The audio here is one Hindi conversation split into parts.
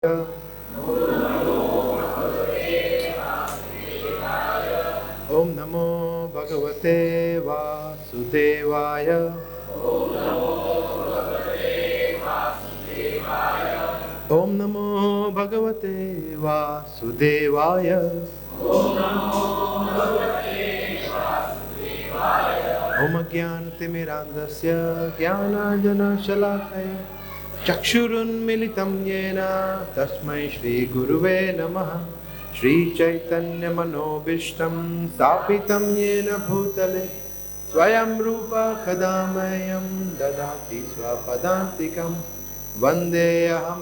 ओम नमो भगवते वासुदेवाय। ओम नमो भगवते वासुदेवाय। ओम अज्ञानतिमिरान्धस्य ज्ञानाञ्जनशलाकया चक्षुरुन्मिलितं येन तस्मै श्रीगुरुवे नमः। श्रीचैतन्यमनोभीष्टं स्थापितं येन भूतले स्वयं रूप कदा मह्यं ददाति स्वपदान्तिकं। वन्देऽहं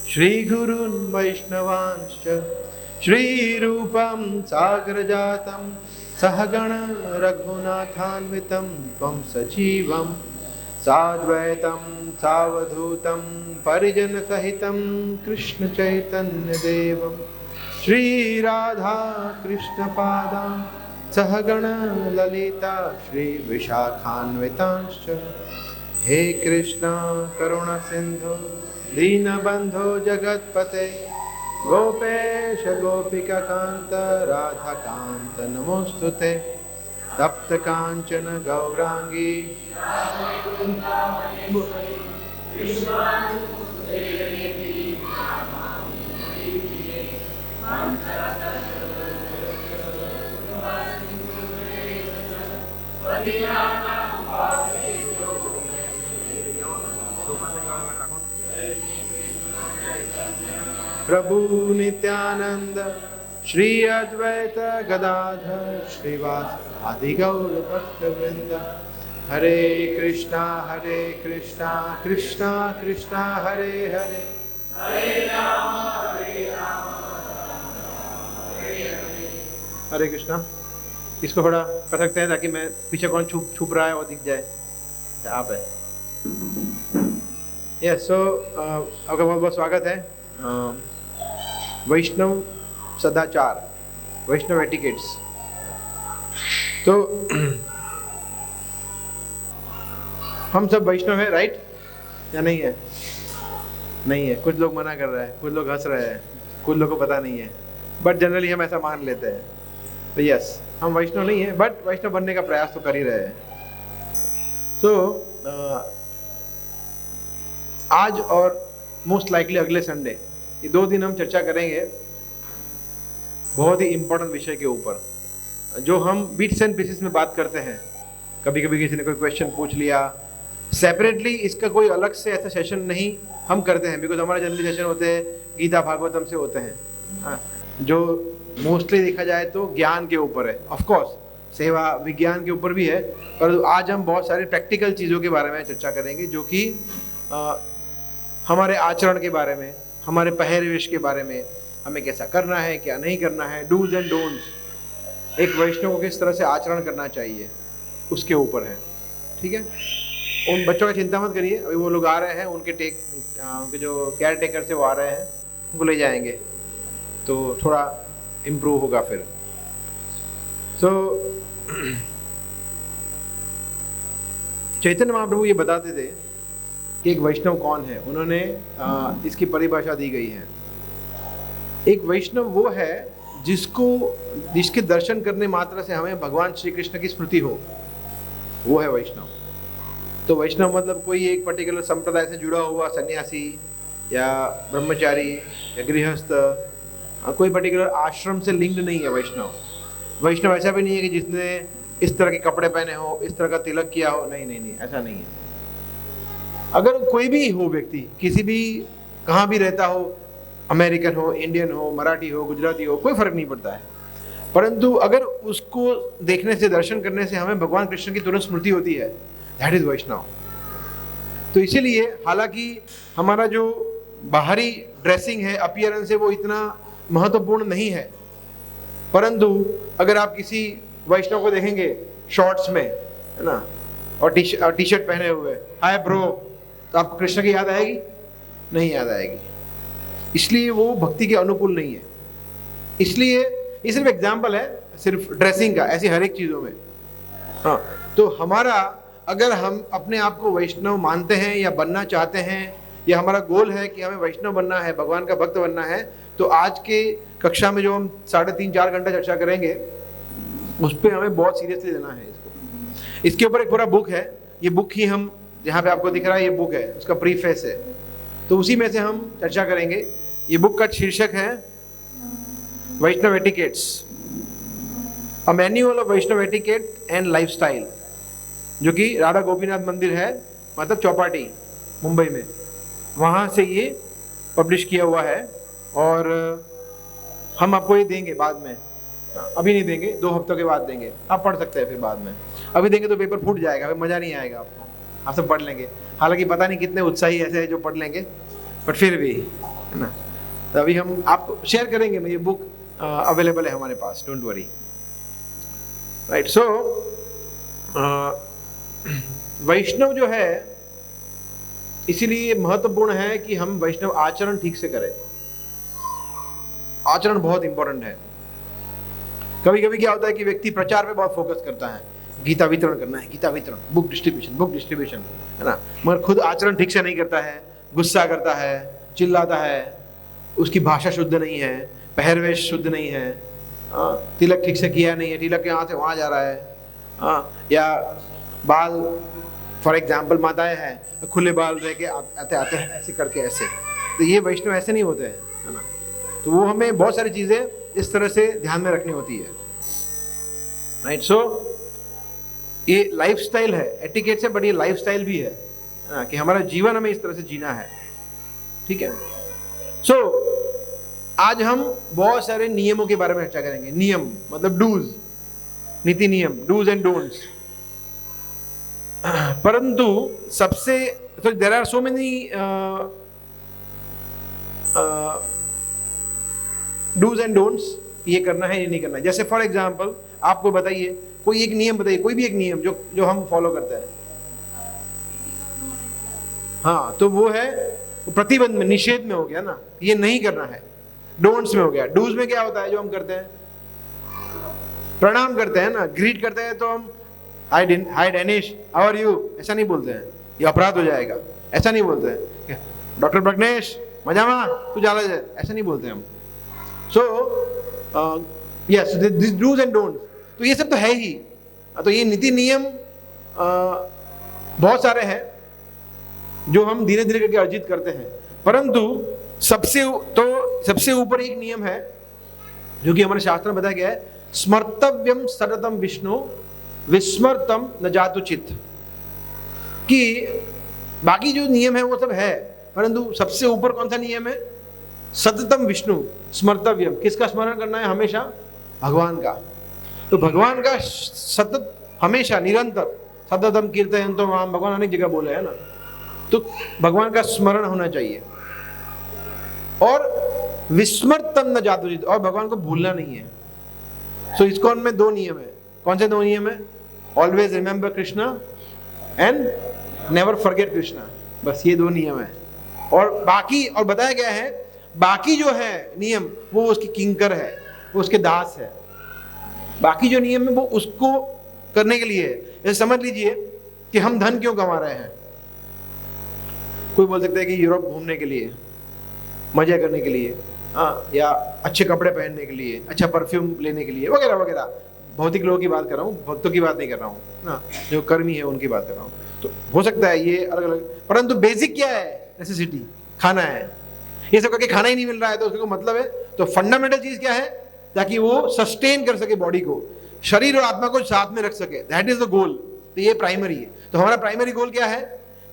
श्रीगुरून् वैष्णवांश्च श्रीरूपं साग्रजातं सहगण रघुनाथान्वितं त्वं सजीवं साद्वैतं सावधूतं परिजनसहितं कृष्णचैतन्यदेवं श्रीराधा कृष्णपादां सहगण ललिता श्रीविशाखान्वितांश्च। हे कृष्ण करुणा सिंधु दीनबंधो जगत्पते गोपेश गोपिका कांत राधा कांत नमोस्तुते। तप्त कांचन गौरांगी प्रभु नित्यानंद श्री अद्वैत गदाधर श्रीवास आदि गौर भक्त वृंद। हरे कृष्णा कृष्णा कृष्णा हरे हरे हरे कृष्णा। इसको थोड़ा कर सकते हैं ताकि मैं पीछे कौन छुप रहा है वो दिख जाए। आप है यस। सो आपका बहुत बहुत स्वागत है। वैष्णव सदाचार, वैष्णव एटिकेट्स। तो हम सब वैष्णव है, राइट या नहीं है? नहीं है। कुछ लोग मना कर रहे हैं, कुछ लोग हंस रहे हैं, कुछ लोगों को पता नहीं है, बट जनरली हम ऐसा मान लेते हैं। तो यस, हम वैष्णव नहीं है, बट वैष्णव बनने का प्रयास तो कर ही रहे हैं। तो आज और मोस्ट लाइकली अगले संडे, ये 2 दिन हम चर्चा करेंगे बहुत ही इम्पोर्टेंट विषय के ऊपर, जो हम बीट्स एंड पीसेस में बात करते हैं। कभी कभी किसी ने कोई क्वेश्चन पूछ लिया सेपरेटली, इसका कोई अलग से ऐसा सेशन नहीं हम करते हैं, बिकॉज हमारे जनरली सेशन होते हैं गीता भागवतम से होते हैं, जो मोस्टली देखा जाए तो ज्ञान के ऊपर है। ऑफ कोर्स सेवा विज्ञान के ऊपर भी है, पर आज हम बहुत सारी प्रैक्टिकल चीज़ों के बारे में चर्चा करेंगे, जो कि हमारे आचरण के बारे में, हमारे पहरवेश के बारे में, हमें कैसा करना है क्या नहीं करना है, डूज एंड डोंट्स, एक वैष्णव को किस तरह से आचरण करना चाहिए, उसके ऊपर है। ठीक है, उन बच्चों का चिंता मत करिए, अभी वो लोग आ रहे हैं, उनके जो केयर टेकर से वो आ रहे हैं, उनको ले जाएंगे तो थोड़ा इम्प्रूव होगा फिर। तो चैतन्य महाप्रभु ये बताते थे कि एक वैष्णव कौन है। उन्होंने इसकी परिभाषा दी गई है। एक वैष्णव वो है जिसके दर्शन करने मात्र से हमें भगवान श्री कृष्ण की स्मृति हो, वो है वैष्णव। तो वैष्णव मतलब कोई एक पर्टिकुलर संप्रदाय से जुड़ा हुआ सन्यासी या ब्रह्मचारी या गृहस्थ, कोई पर्टिकुलर आश्रम से लिंक्ड नहीं है वैष्णव। वैष्णव ऐसा भी नहीं है कि जिसने इस तरह के कपड़े पहने हो, इस तरह का तिलक किया हो, नहीं, ऐसा नहीं है। अगर कोई भी हो व्यक्ति, किसी भी कहाँ भी रहता हो, अमेरिकन हो, इंडियन हो, मराठी हो, गुजराती हो, कोई फर्क नहीं पड़ता है, परंतु अगर उसको देखने से, दर्शन करने से हमें भगवान कृष्ण की तुरंत स्मृति होती है, दैट इज वैष्णव। तो इसीलिए हालांकि हमारा जो बाहरी ड्रेसिंग है, अपीयरेंस है, वो इतना महत्वपूर्ण नहीं है, परंतु अगर आप किसी वैष्णव को देखेंगे शॉर्ट्स में, है ना, और टी शर्ट पहने हुए, हाय ब्रो, तो आपको कृष्ण की याद आएगी? नहीं याद आएगी। इसलिए वो भक्ति के अनुकूल नहीं है। इसलिए ये सिर्फ एग्जाम्पल है, सिर्फ ड्रेसिंग का, ऐसी हर एक चीज़ों में। हाँ, तो हमारा अगर हम अपने आप को वैष्णव मानते हैं या बनना चाहते हैं, या हमारा गोल है कि हमें वैष्णव बनना है, भगवान का भक्त बनना है, तो आज के कक्षा में जो हम 3.5-4 घंटा चर्चा करेंगे उस पर हमें बहुत सीरियसली लेना है इसको। इसके ऊपर एक पूरा बुक है, ये बुक ही हम जहाँ पे आपको दिख रहा है ये बुक है, उसका प्रीफेस है, तो उसी में से हम चर्चा करेंगे। ये बुक का शीर्षक है Vaishnav etiquettes, a manual of Vaishnav etiquette and lifestyle, जो कि राधा गोपीनाथ मंदिर है, मतलब चौपाटी मुंबई में, वहाँ से ये पब्लिश किया हुआ है। और हम आपको ये देंगे बाद में, अभी नहीं देंगे, 2 हफ्तों के बाद देंगे, आप पढ़ सकते हैं फिर बाद में। अभी देंगे तो पेपर फूट जाएगा, फिर मज़ा नहीं आएगा आपको, आप सब पढ़ लेंगे। हालांकि पता नहीं कितने उत्साही ऐसे हैं जो पढ़ लेंगे, बट फिर भी है ना। तो अभी हम आपको शेयर करेंगे, ये बुक अवेलेबल है हमारे पास, डोंट वरी, राइट। सो वैष्णव जो है, इसीलिए महत्वपूर्ण है कि हम वैष्णव आचरण ठीक से करें। आचरण बहुत इंपॉर्टेंट है। कभी कभी क्या होता है कि व्यक्ति प्रचार पे बहुत फोकस करता है, गीता वितरण करना है, गीता वितरण, बुक डिस्ट्रीब्यूशन, है ना, मगर खुद आचरण ठीक से नहीं करता है, गुस्सा करता है, चिल्लाता है, उसकी भाषा शुद्ध नहीं है, पहरवेश शुद्ध नहीं है, तिलक ठीक से किया नहीं है, तिलक यहाँ से वहाँ जा रहा है, या बाल फॉर एग्जाम्पल माताएं हैं खुले बाल रह के आते आते हैं ऐसे करके ऐसे, तो ये वैष्णव ऐसे नहीं होते हैं, है ना। तो वो हमें बहुत सारी चीज़ें इस तरह से ध्यान में रखनी होती है, राइट। सो ये लाइफस्टाइल है, एटिकेट्स है, बट ये लाइफस्टाइल भी है ना, कि हमारा जीवन हमें इस तरह से जीना है, ठीक है। सो आज हम बहुत सारे नियमों के बारे में चर्चा करेंगे। नियम मतलब डूज, नीति नियम, डूज एंड डोंट्स। परंतु सबसे तो there are so many dos and don'ts, ये करना है ये नहीं करना है। जैसे फॉर एग्जांपल आपको बताइए, कोई एक नियम बताइए, कोई भी एक नियम जो हम फॉलो करते हैं। हाँ, तो वो है प्रतिबंध में, निषेध में हो गया ना, ये नहीं करना है। डोंट्स में हो गया। डूज में क्या होता है जो हम करते हैं, प्रणाम करते हैं ना, ग्रीट करते हैं, तो हम हाय डैनिश, हाउ आर यू, ऐसा नहीं बोलते हैं, ये अपराध हो जाएगा, ऐसा नहीं बोलते हैं। डॉक्टर प्रज्ञेश मजामा तू जाला जाए, ऐसा नहीं बोलते हम। So yes, this dos and don'ts, तो ये सब तो है ही। तो ये नीति नियम बहुत सारे हैं जो हम धीरे धीरे करके अर्जित करते हैं, परंतु सबसे ऊपर एक नियम है जो कि हमारे शास्त्र में बताया गया है, स्मर्तव्यम सततम विष्णु विस्मृतम न जातु चित्त। कि बाकी जो नियम है वो सब है, परंतु सबसे ऊपर कौन सा नियम है, सततम विष्णु स्मर्तव्यम। किसका स्मरण करना है हमेशा, भगवान का। तो भगवान का सतत, हमेशा, निरंतर, सततम कीर्तयन्तो माम, भगवान अनेक जगह बोले है ना, तो भगवान का स्मरण होना चाहिए। और विस्मृतम न जातु चित्त, और भगवान को भूलना नहीं है। सो इस्कॉन में 2 नियम है। कौन से 2 नियम है, always remember Krishna and never forget Krishna, बस ये 2 नियम है। और बाकी, और बताया गया है बाकी जो है नियम वो उसकी किंकर है, वो उसके दास है। बाकी जो नियम है वो उसको करने के लिए है। जैसे समझ लीजिए कि हम धन क्यों कमा रहे हैं, कोई बोल सकता है कि यूरोप घूमने के लिए, मजे करने के लिए, हाँ, या अच्छे कपड़े पहनने के लिए, अच्छा परफ्यूम लेने के लिए, वगैरह वगैरह। भौतिक लोगों की बात कर रहा हूँ, भक्तों की बात नहीं कर रहा हूँ ना, जो कर्मी है उनकी बात कर रहा हूँ। तो हो सकता है ये अलग अलग, परंतु बेसिक क्या है, नेसेसिटी, खाना है। ये सब करके खाना ही नहीं मिल रहा है तो उसका मतलब है, तो फंडामेंटल चीज क्या है, ताकि वो सस्टेन कर सके बॉडी को, शरीर और आत्मा को साथ में रख सके, दैट इज द गोल। तो ये प्राइमरी है। तो हमारा प्राइमरी गोल क्या है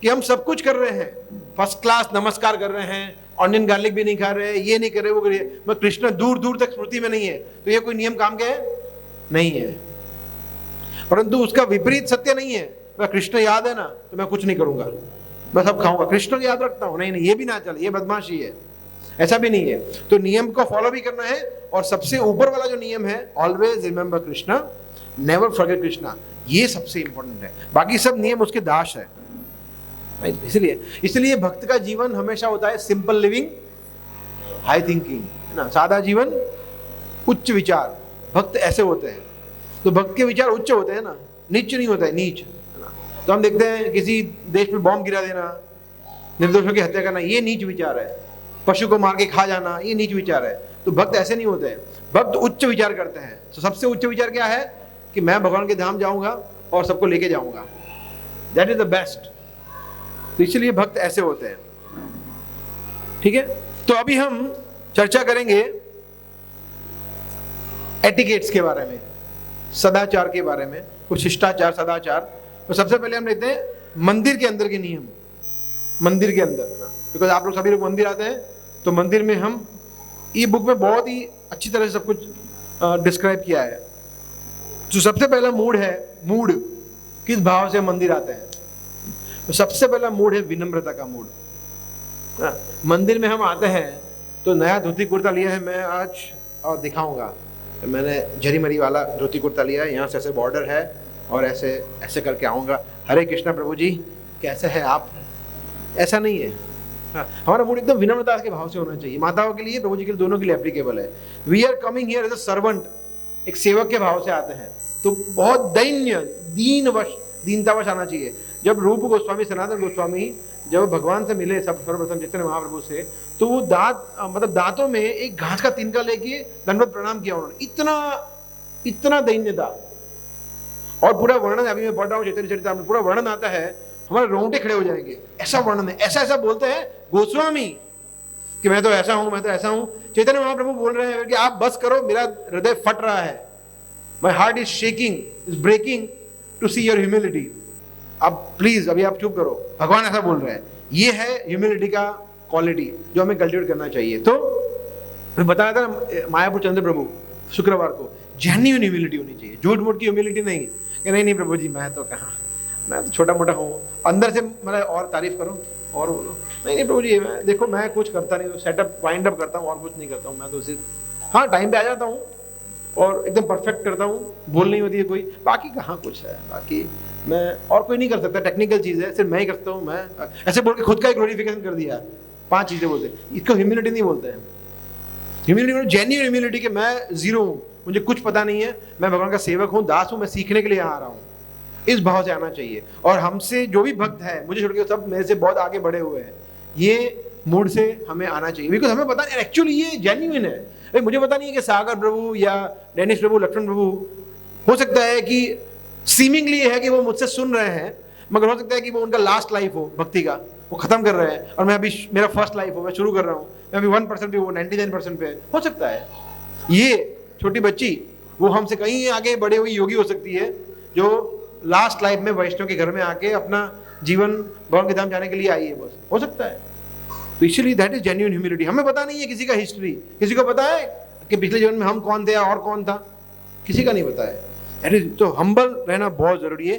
कि हम सब कुछ कर रहे हैं, फर्स्ट क्लास नमस्कार कर रहे हैं, ऑनियन गार्लिक भी नहीं खा रहे, ये नहीं कर रहे, वो कर रहे, मैं कृष्ण दूर दूर तक स्मृति में नहीं है, तो ये कोई नियम काम का है नहीं है। परंतु उसका विपरीत सत्य नहीं है, मैं कृष्ण याद है ना तो मैं कुछ नहीं करूंगा, मैं सब खाऊंगा, कृष्ण याद रखता हूं, नहीं नहीं, ये भी ना चले, ये बदमाशी है, ऐसा भी नहीं है। तो नियम को फॉलो भी करना है, और सबसे ऊपर वाला जो नियम है, always remember Krishna, never forget Krishna, ये सबसे इंपॉर्टेंट है। बाकी सब नियम उसके दास है। इसलिए भक्त का जीवन हमेशा होता है सिंपल लिविंग, हाई थिंकिंग, है ना, सादा जीवन, उच्च विचार। भक्त ऐसे होते हैं। तो भक्त के विचार उच्च होते हैं ना, नीच नहीं होता है, नीच, है ना। तो हम देखते हैं किसी देश में बॉम्ब गिरा देना, निर्दोषों की हत्या करना, ये नीच विचार है। पशु को मार के खा जाना, ये नीच विचार है। तो भक्त ऐसे नहीं होते हैं, भक्त उच्च विचार करते हैं। तो सबसे उच्च विचार क्या है कि मैं भगवान के धाम जाऊंगा और सबको लेके जाऊंगा, दैट इज द बेस्ट। तो इसलिए भक्त ऐसे होते हैं। ठीक है, तो अभी हम चर्चा करेंगे एटिकेट्स के बारे में, सदाचार के बारे में, कुछ शिष्टाचार, सदाचार। तो सबसे पहले हम लेते हैं मंदिर के अंदर के नियम। मंदिर के अंदर, बिकॉज आप लोग सभी लोग मंदिर आते हैं, तो मंदिर में हम ये बुक में बहुत ही अच्छी तरह से सब कुछ डिस्क्राइब किया है। जो सबसे पहला मूड है, मूड किस भाव से मंदिर आते हैं, तो सबसे पहला मूड है विनम्रता का मूड। मंदिर में हम आते हैं तो नया धोती कुर्ता लिया है मैं आज और दिखाऊंगा, मैंने झरी मरी वाला धोती कुर्ता लिया है, यहाँ से ऐसे बॉर्डर है और ऐसे ऐसे करके आऊँगा, हरे कृष्णा प्रभु जी कैसे हैं आप, ऐसा नहीं है। हमारा मूड एकदम विनम्रता के भाव से होना चाहिए। माताओं के लिए, प्रभु जी के लिए, दोनों के लिए एप्लीकेबल है। We are coming here as a servant, एक सेवक के भाव से आते हैं, तो बहुत दैन्य, दीनतावश आना चाहिए। जब रूप गोस्वामी, सनातन गोस्वामी जब भगवान से मिले सब सर्वप्रथम चैतन्य महाप्रभु से, तो वो दांतों में एक घास का तिनका लेके दंडवत प्रणाम किया उन्होंने। इतना दैन्यता, और पूरा वर्णन अभी मैं पढ़ रहा हूँ चैतन्य चरितामृत, पूरा वर्णन आता है, हमारे रोंगटे खड़े हो जाएंगे। ऐसा वर्णन है, ऐसा बोलते हैं गोस्वामी कि मैं तो ऐसा हूं, मैं तो ऐसा हूं। चैतन्य महाप्रभु बोल रहे हैं कि आप बस करो, मेरा हृदय फट रहा है, my heart is shaking, is breaking to see your humility. अब प्लीज अभी आप चुप करो, भगवान ऐसा बोल रहे हैं। ये है ह्यूमिलिटी का क्वालिटी जो हमें कल्टिवेट करना चाहिए। तो मैं बताया था ना मायापुर चंद्र प्रभु शुक्रवार को, जेन्युइन ह्यूमिलिटी होनी चाहिए, झूठ मूठ की ह्यूमिलिटी नहीं कि नहीं प्रभु जी मैं तो कहाँ, मैं तो छोटा मोटा हूँ, अंदर से मतलब और तारीफ करो और बोलो नहीं प्रभु जी मैं देखो मैं कुछ करता नहीं हूँ, सेटअप वाइंड अप करता हूँ और कुछ नहीं करता हूँ, मैं तो सिर्फ हाँ टाइम पे आ जाता हूँ और एकदम परफेक्ट करता हूँ, भूल नहीं होती है कोई, बाकी कहाँ कुछ है, बाकी मैं और कोई नहीं कर सकता, टेक्निकल चीज़ है, सिर्फ मैं ही करता हूँ। मैं ऐसे बोल के खुद का एक ग्लोरिफिकेशन कर दिया, 5 चीज़ें बोलते हैं, इसको ह्यूमिलिटी नहीं बोलते हैं। ह्यूमिलिटी जेन्युइन ह्यूमिलिटी कि मैं जीरो हूँ, मुझे कुछ पता नहीं है, मैं भगवान का सेवक हूँ, दास हूँ, मैं सीखने के लिए यहाँ आ रहा हूँ, इस भाव से आना चाहिए। और हमसे जो भी भक्त है, मुझे छोड़ के सब मेरे से बहुत आगे बढ़े हुए हैं, ये मूड से हमें आना चाहिए। बिकॉज हमें पता नहीं एक्चुअली ये जेन्युइन है। भाई मुझे पता नहीं है कि सागर प्रभु या डेनिश प्रभु, लक्ष्मण प्रभु, हो सकता है कि सीमिंगली है कि वो मुझसे सुन रहे हैं, मगर हो सकता है कि वो उनका लास्ट लाइफ हो भक्ति का, वो खत्म कर रहे हैं और मैं अभी मेरा फर्स्ट लाइफ हो, मैं शुरू कर रहा हूँ, मैं अभी 1% भी, वो 99% पे हो सकता है। ये छोटी बच्ची वो हमसे कहीं आगे बढ़े हुई योगी हो सकती है, जो लास्ट लाइफ में वैष्णव के घर में आके अपना जीवन भगवान के धाम जाने के लिए आई है, बस हो सकता है। तो इसीलिए दैट इज जेन्युइन ह्यूमिलिटी। हमें पता नहीं है किसी का हिस्ट्री, किसी को पता है कि पिछले जीवन में हम कौन थे और कौन था, किसी का नहीं पता है। तो हम्बल रहना बहुत जरूरी है।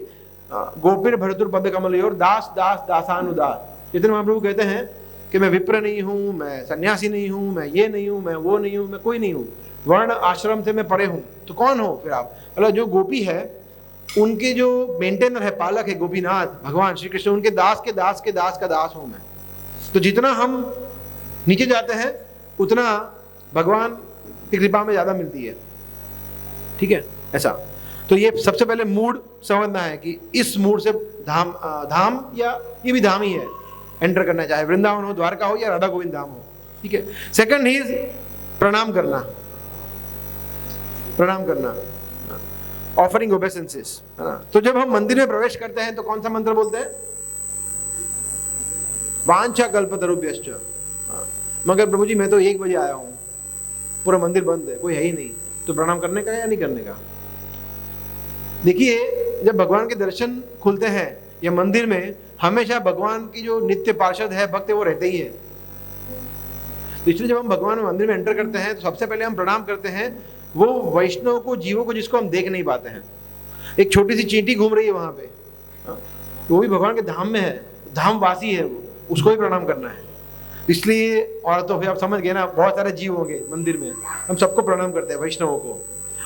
गोपिर भरतुर पद कमल और दास दास दासानुदास। चैतन्य महाप्रभु कहते हैं कि मैं विप्र नहीं हूँ, मैं सन्यासी नहीं हूँ, मैं ये नहीं हूँ, मैं वो नहीं हूँ, मैं कोई नहीं हूँ, वर्ण आश्रम से मैं परे हूँ। तो कौन हो फिर आप? मतलब जो गोपी है उनके जो मेंटेनर है, पालक है गोपीनाथ भगवान श्री कृष्ण, उनके दास के दास के दास का दास हूं मैं। तो जितना हम नीचे जाते हैं उतना भगवान की कृपा में ज्यादा मिलती है। ठीक है, ऐसा। तो ये सबसे पहले मूड समझना है कि इस मूड से धाम या ये भी धाम ही है, एंटर करना, चाहे वृंदावन हो, द्वारका हो या राधा गोविंद धाम हो। ठीक है। सेकंड इज प्रणाम करना, प्रणाम करना, ऑफरिंग ओबेसेंसेस, है ना। तो जब हम मंदिर में प्रवेश करते हैं तो कौन सा मंत्र बोलते हैं? वांछा कल्पतरुभ्यश्च। मगर प्रभु जी मैं तो 1 बजे आया हूँ, पूरा मंदिर बंद है, कोई है ही नहीं, तो प्रणाम करने का या नहीं करने का? देखिए जब भगवान के दर्शन खुलते हैं या मंदिर में, हमेशा भगवान की जो नित्य पार्षद है, भक्त है, वो रहते ही है। तो इसलिए जब हम भगवान मंदिर में एंटर करते हैं तो सबसे पहले हम प्रणाम करते हैं वो वैष्णव को, जीवों को, जिसको हम देख नहीं पाते हैं। एक छोटी सी चींटी घूम रही है वहां पे, वो भी भगवान के धाम में है, धाम वासी है वो, उसको भी प्रणाम करना है। इसलिए और तो फिर आप समझ गए ना, बहुत सारे जीव होंगे मंदिर में, हम सबको प्रणाम करते हैं, वैष्णवों को।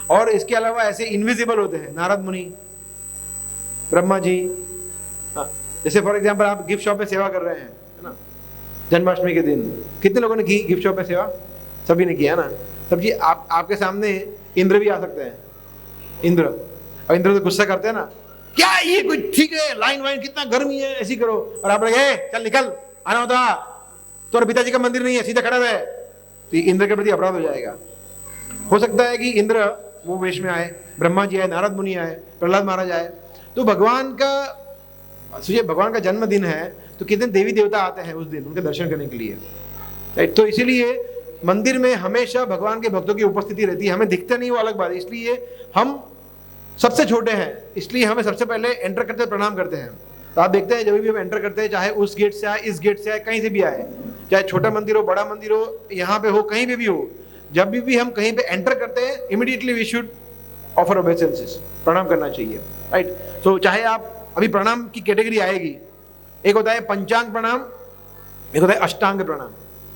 और इसके अलावा ऐसे इनविजिबल होते हैं, नारद मुनि, ब्रह्मा जी। जैसे फॉर एग्जाम्पल आप गिफ्ट शॉप में सेवा कर रहे हैं, है ना, जन्माष्टमी के दिन कितने लोगों ने की गिफ्ट शॉप में सेवा? सभी ने किया ना। तब जी आपके सामने इंद्र भी आ सकते हैं, इंद्र, और इंद्र तो गुस्सा करते हैं ना, क्या ये कोई ठीक है, लाइन वाइन कितना गर्मी है, ऐसी करो, और आप लगे चल निकल, आना होता तो, और पिताजी का मंदिर नहीं है, सीधा खड़ा है, तो इंद्र के प्रति अपराध हो जाएगा। हो सकता है कि इंद्र वो वेश में आए, ब्रह्मा जी आए, नारद मुनि आए, प्रहलाद महाराज आए, तो भगवान का सोचिए भगवान का जन्मदिन है तो कितने देवी देवता आते हैं उस दिन उनके दर्शन करने के लिए, राइट। तो इसीलिए मंदिर में हमेशा भगवान के भक्तों की उपस्थिति रहती है। हमें दिखते नहीं वो अलग बात है, इसलिए हम सबसे छोटे हैं, इसलिए हमें सबसे पहले एंटर करते प्रणाम करते हैं। तो आप देखते हैं जब भी हम एंटर करते हैं, चाहे उस गेट से आए, इस गेट से आए, कहीं से भी आए, चाहे छोटा मंदिर हो, बड़ा मंदिर हो, यहाँ पे हो, कहीं पे भी हो, जब भी हम कहीं पे एंटर करते हैं, immediately we should offer obeisances, प्रणाम करना चाहिए, राइट। तो चाहे आप अभी प्रणाम की कैटेगरी आएगी, एक होता है पंचांग प्रणाम, एक होता है अष्टांग प्रणाम।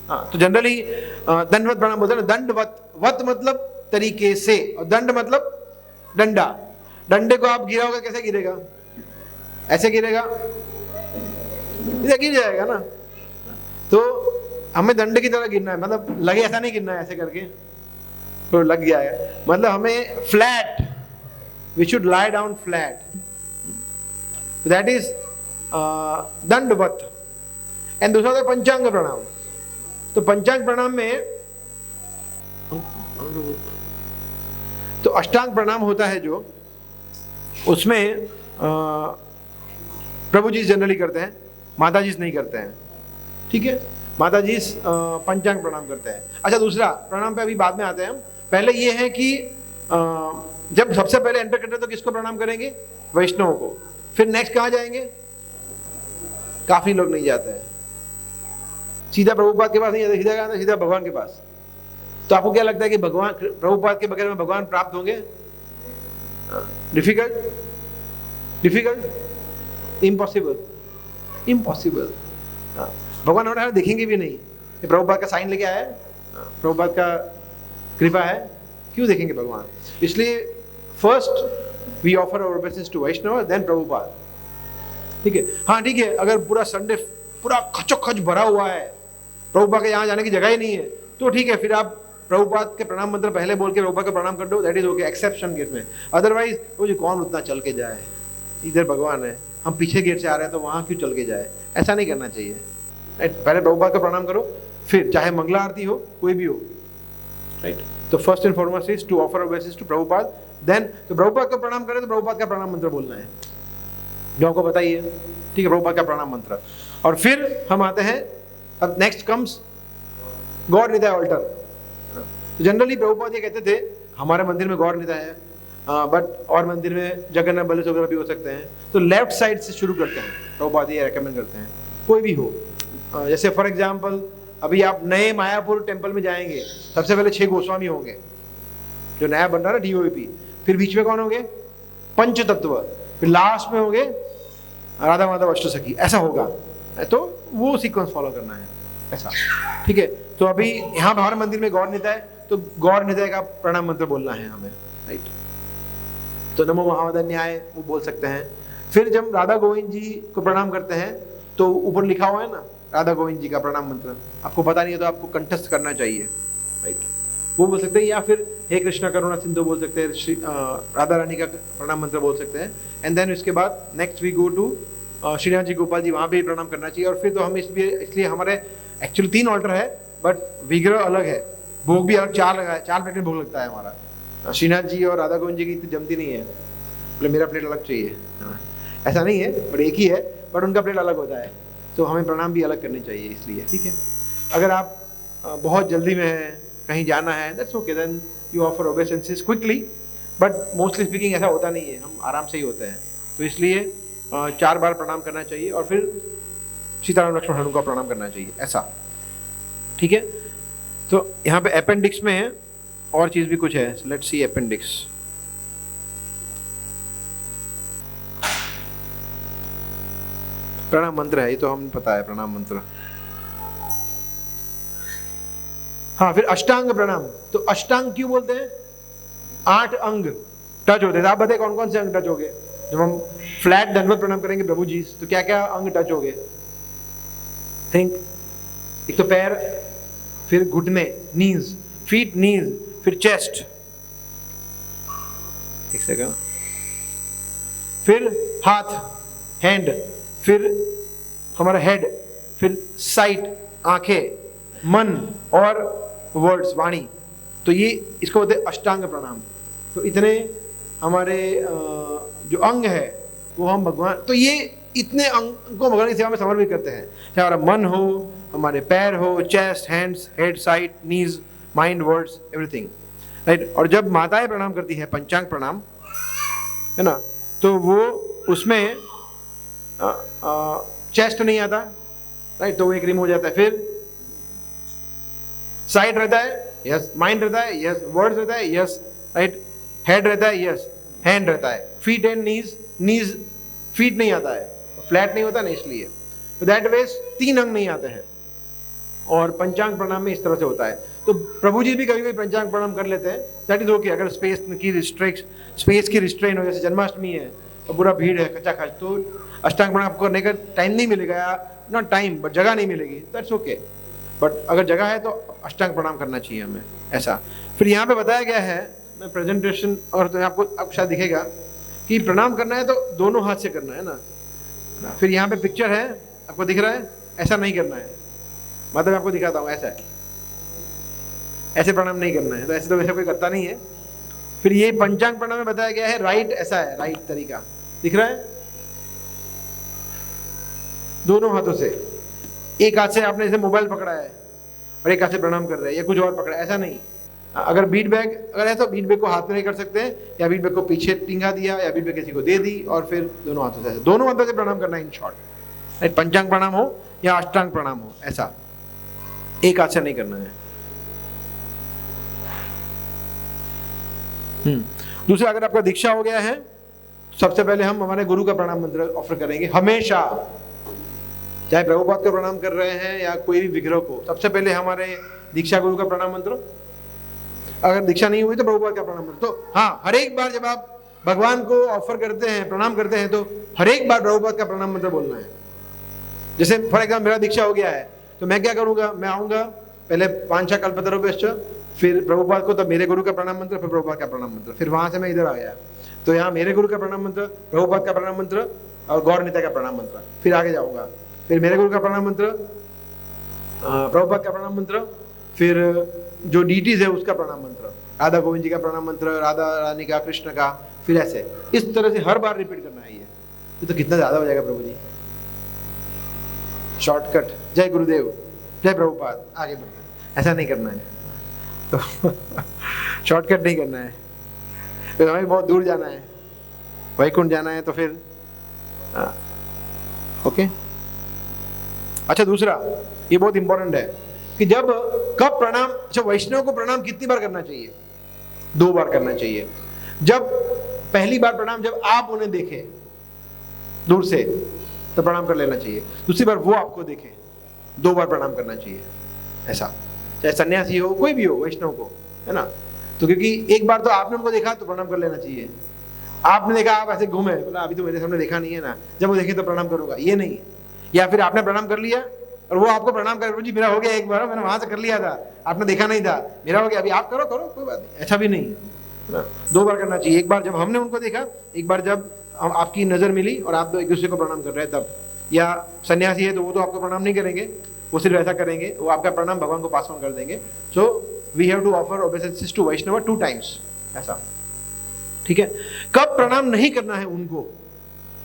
हाँ, तो जनरली दंडवत प्रणाम बोलते हैं ना, दंडवत, वत मतलब तरीके से, और दंड मतलब डंडा। डंडे को आप गिराओगे कैसे गिरेगा, ऐसे गिरेगा, इधर गिर जाएगा ना। तो हमें दंड की तरह गिरना है, मतलब लगे ऐसा नहीं गिरना है ऐसे करके तो लग गया है, मतलब हमें flat, we should lie down flat, that is दंडवत। एंड दूसरा होता है पंचांग प्रणाम। तो पंचांग प्रणाम में तो अष्टांग प्रणाम होता है जो, उसमें प्रभु जी जनरली करते हैं, माता जी नहीं करते हैं, ठीक है। माता जी पंचांग प्रणाम करते हैं। अच्छा, दूसरा प्रणाम पे अभी बाद में आते हैं हम। पहले ये है कि जब सबसे पहले एंटर करते हैं तो किसको प्रणाम करेंगे, वैष्णव को। फिर नेक्स्ट कहाँ जाएंगे, काफी लोग नहीं जाते हैं, सीधा प्रभुपाद के पास नहीं जाते, सीधा कहाँ जाते, सीधा भगवान के पास। तो आपको क्या लगता है कि भगवान प्रभुपाद के बगैर में भगवान प्राप्त होंगे? Difficult, difficult, impossible, impossible. भगवान हमारे देखेंगे भी नहीं, ये प्रभुपाद का साइन लेके आया है, प्रभुपाद का कृपा है, क्यों देखेंगे भगवान? इसलिए first we offer our obeisances to Vaishnav, then Prabhupada, ठीक है। हाँ ठीक है, अगर पूरा संडे पूरा खचोखच भरा हुआ है, प्रभुपाद के यहाँ जाने की जगह ही नहीं है, तो ठीक है, फिर आप प्रभुपाद के प्रणाम मंत्र पहले बोल के प्रभुपाद का प्रणाम कर दो, that is okay, exception gate में। अदरवाइज वो जो कौन उतना चल के जाए, इधर भगवान है, हम पीछे गेट से आ रहे हैं तो वहाँ क्यों चल के जाए, ऐसा नहीं करना चाहिए। पहले प्रभुपाद का प्रणाम करो, फिर चाहे मंगला आरती हो, कोई भी हो, राइट। तो first and foremost is to offer obeisances to Prabhupada, then तो प्रभुपाद का प्रणाम करें तो प्रभुपाद का प्रणाम मंत्र बोलना है, जो आपको पता ही है, ठीक है, प्रभुपाद का प्रणाम मंत्र। और फिर हम आते हैं, अब नेक्स्ट कम्स गौर निताय ऑल्टर। जनरली प्रभुपाद ये कहते थे हमारे मंदिर में गौर निताय है, बट और मंदिर में जगन्नाथ बलदेव वगैरह भी हो सकते हैं, तो लेफ्ट साइड से शुरू करते हैं, प्रभुपाद ये रेकमेंड करते हैं, कोई भी हो। जैसे फॉर एग्जाम्पल अभी आप नए मायापुर टेम्पल में जाएंगे, सबसे पहले 6 गोस्वामी होंगे, जो नया बन रहा है ना DOAP, फिर बीच में कौन होंगे, पंच तत्व, फिर लास्ट में होंगे राधा माधव अष्टसखी, ऐसा होगा। तो वो सीक्वेंस फॉलो करना है ऐसा, ठीक है। तो अभी यहाँ हमारे मंदिर में गौर निताय, तो गौर निताय का प्रणाम मंत्र बोलना है हमें, राइट। तो नमो महावदन्याय वो बोल सकते हैं। फिर जब राधा गोविंद जी को प्रणाम करते हैं तो ऊपर लिखा हुआ है ना राधा गोविंद जी का प्रणाम मंत्र, आपको पता नहीं है तो आपको कंठस्थ करना चाहिए, राइट, वो बोल सकते हैं। या फिर हे कृष्णा करुणा सिंधु बोल सकते हैं, राधा रानी का प्रणाम मंत्र बोल सकते हैं। एंड देन उसके बाद next we go to Shrinath ji Gopal ji, वहाँ भी प्रणाम करना चाहिए। और फिर तो हम इसलिए हमारे एक्चुअली 3 ऑल्टर है, बट विग्रह अलग है, भोग भी अलग, 4 लगा है, 4 प्लेट में भोग लगता है हमारा। श्रीनाथ जी और राधा गोविंद जी की इतनी जमती नहीं है, मतलब मेरा प्लेट अलग चाहिए, ऐसा नहीं है, बट एक ही है, बट उनका प्लेट अलग होता है, तो हमें प्रणाम भी अलग करनी चाहिए इसलिए, ठीक है। अगर आप बहुत जल्दी में हैं, कहीं जाना है, that's okay, then you offer obeisances quickly, but mostly speaking ऐसा होता नहीं है, हम आराम से ही होते हैं। तो इसलिए 4 बार प्रणाम करना चाहिए और फिर सीताराम लक्ष्मण हनुमान का प्रणाम करना चाहिए, ऐसा, ठीक है। तो यहाँ पे अपेंडिक्स में है और चीज़ भी कुछ है, लेट्स सी अपेंडिक्स। प्रणाम मंत्र है, ये तो हमें पता है, प्रणाम मंत्र। हाँ, फिर अष्टांग प्रणाम। तो अष्टांग क्यों बोलते हैं? 8 अंग टच होते हैं। आप बताइए कौन कौन से अंग टच हो गए? जब हम फ्लैट दंडवत प्रणाम करेंगे प्रभु जी, तो क्या क्या अंग टच हो गए? थिंक, एक तो पैर, फिर घुटने, नीज, फीट, नीज, फिर चेस्ट, एक सेकंड, फिर हाथ, हैंड, फिर हमारा हेड, फिर साइट, आंखें, मन और वर्ड्स, वाणी। तो ये इसको बोलते हैं अष्टांग प्रणाम। तो इतने हमारे जो अंग है वो हम भगवान, तो ये इतने अंग को भगवान की सेवा में समर्पित करते हैं, चाहे हमारा मन हो, हमारे पैर हो, चेस्ट, हैंड्स, हेड, साइड, नीज, माइंड, वर्ड्स, एवरीथिंग, राइट। और जब माताएं प्रणाम करती है, पंचांग प्रणाम है ना, तो वो उसमें चेस्ट नहीं आता, राइट, तो वो एक रिम हो जाता है। फिर साइड रहता है, यस, माइंड रहता है, यस, वर्ड्स रहता है, यस, राइट, हेड रहता है, यस, हैंड रहता है, फीट एंड नीज फीट नहीं आता है, फ्लैट नहीं होता ना, इसलिए तो दैट वेज 3 अंग नहीं आते हैं। और पंचांग प्रणाम में इस तरह से होता है। तो प्रभु जी भी कभी कभी पंचांग प्रणाम कर लेते हैं, दैट इज ओके। अगर स्पेस की रिस्ट्रेन हो, जैसे जन्माष्टमी है और पूरा भीड़ है खचाखच, तो अष्टांग प्रणाम करने का टाइम नहीं मिलेगा, नॉट टाइम बट जगह नहीं मिलेगी, दैट्स ओके। बट अगर जगह है तो अष्टांग प्रणाम करना चाहिए हमें, ऐसा। फिर यहाँ पे बताया गया है, मैं प्रेजेंटेशन और तो आपको अब शायद दिखेगा कि प्रणाम करना है तो दोनों हाथ से करना है ना। फिर यहाँ पे पिक्चर है, आपको दिख रहा है, ऐसा नहीं करना है, मतलब आपको दिखाता हूँ, ऐसा है, ऐसे प्रणाम नहीं करना है, तो ऐसे तो वैसे कोई करता नहीं है। फिर ये पंचांग प्रणाम में बताया गया है, राइट, ऐसा है, राइट तरीका दिख रहा है, दोनों हाथों से। एक हाथ से आपने जैसे मोबाइल पकड़ा है और एक हाथ से प्रणाम कर रहे हैं या कुछ और पकड़ा है, ऐसा नहीं। अगर बीट बैग अगर है तो बीट बैग को हाथ में नहीं कर सकते हैं, या बीट बैग को पीछे टिंगा दिया या बीट बैग किसी को दे दी और फिर दोनों हाथों से, दोनों हाथों से प्रणाम करना है इन शॉर्ट, राइट। पंचांग प्रणाम हो या अष्टांग प्रणाम हो, ऐसा एक हाथ से नहीं करना है। दूसरा, अगर आपका दीक्षा हो गया है, सबसे पहले हम हमारे गुरु का प्रणाम मंत्र ऑफर करेंगे हमेशा, चाहे प्रभुपाद को प्रणाम कर रहे हैं या कोई भी विग्रह को, सबसे पहले हमारे दीक्षा गुरु का प्रणाम मंत्र। अगर दीक्षा नहीं हुई तो प्रभुपाद का प्रणाम मंत्र। तो हाँ, हर एक बार जब आप भगवान को ऑफर करते हैं, प्रणाम करते हैं, तो हर एक बार प्रभुपाद का प्रणाम मंत्र बोलना है। जैसे फॉर एग्जाम्पल मेरा दीक्षा हो गया है, तो मैं क्या करूंगा, मैं आऊंगा पहले 5 कल्पतरुभ्यश्च, फिर प्रभुपाद को, तब मेरे गुरु का प्रणाम मंत्र, फिर प्रभुपाद का प्रणाम मंत्र, फिर वहां से मैं इधर आ गया, तो यहाँ मेरे गुरु का प्रणाम मंत्र, प्रभुपाद का प्रणाम मंत्र और गौर नित्य का प्रणाम मंत्र, फिर आगे जाऊंगा, फिर मेरे गुरु का प्रणाम मंत्र, प्रभुपाद का प्रणाम मंत्र, फिर जो डीटीज है उसका प्रणाम मंत्र, राधा गोविंद जी का प्रणाम मंत्र, राधा रानी का, कृष्ण का, फिर ऐसे इस तरह से हर बार रिपीट करना है। ये तो कितना ज्यादा हो जाएगा प्रभु जी। शॉर्टकट, जय गुरुदेव, जय प्रभुपाद, आगे बढ़ना है, ऐसा नहीं करना है। तो शॉर्टकट नहीं करना है, फिर हमें बहुत दूर जाना है, वैकुंठ जाना है, तो फिर ओके। अच्छा, दूसरा ये बहुत इंपॉर्टेंट है कि कब प्रणाम, अच्छा वैष्णव को प्रणाम कितनी बार करना चाहिए? 2 बार करना चाहिए। जब पहली बार प्रणाम जब आप उन्हें देखें दूर से तो प्रणाम कर लेना चाहिए, दूसरी बार वो आपको देखे, 2 बार प्रणाम करना चाहिए, ऐसा। चाहे सन्यासी हो, कोई भी हो, वैष्णव को, है ना। तो क्योंकि एक बार तो आपने उनको देखा तो प्रणाम कर लेना चाहिए। आपने देखा, आप ऐसे घूमे, बोला अभी तो मेरे सामने देखा नहीं है ना, जब वो देखे तो प्रणाम करूंगा, ये नहीं। या फिर आपने प्रणाम कर लिया और वो आपको प्रणाम कर, जी मेरा हो गया एक बार, मैंने वहां से कर लिया था, आपने देखा नहीं था, मेरा हो गया, अभी आप करो कोई बात नहीं, ऐसा भी नहीं। 2 बार करना चाहिए, एक बार जब हमने उनको देखा, एक बार जब आपकी नजर मिली और आप एक दूसरे को प्रणाम कर रहे हैं तब। या सन्यासी है तो वो तो आपको प्रणाम नहीं करेंगे, वो सिर्फ ऐसा करेंगे, वो आपका प्रणाम भगवान को पास ऑन कर देंगे। So we have to offer obeisances to Vaishnava 2 times, ऐसा, ठीक है। कब प्रणाम नहीं करना है उनको,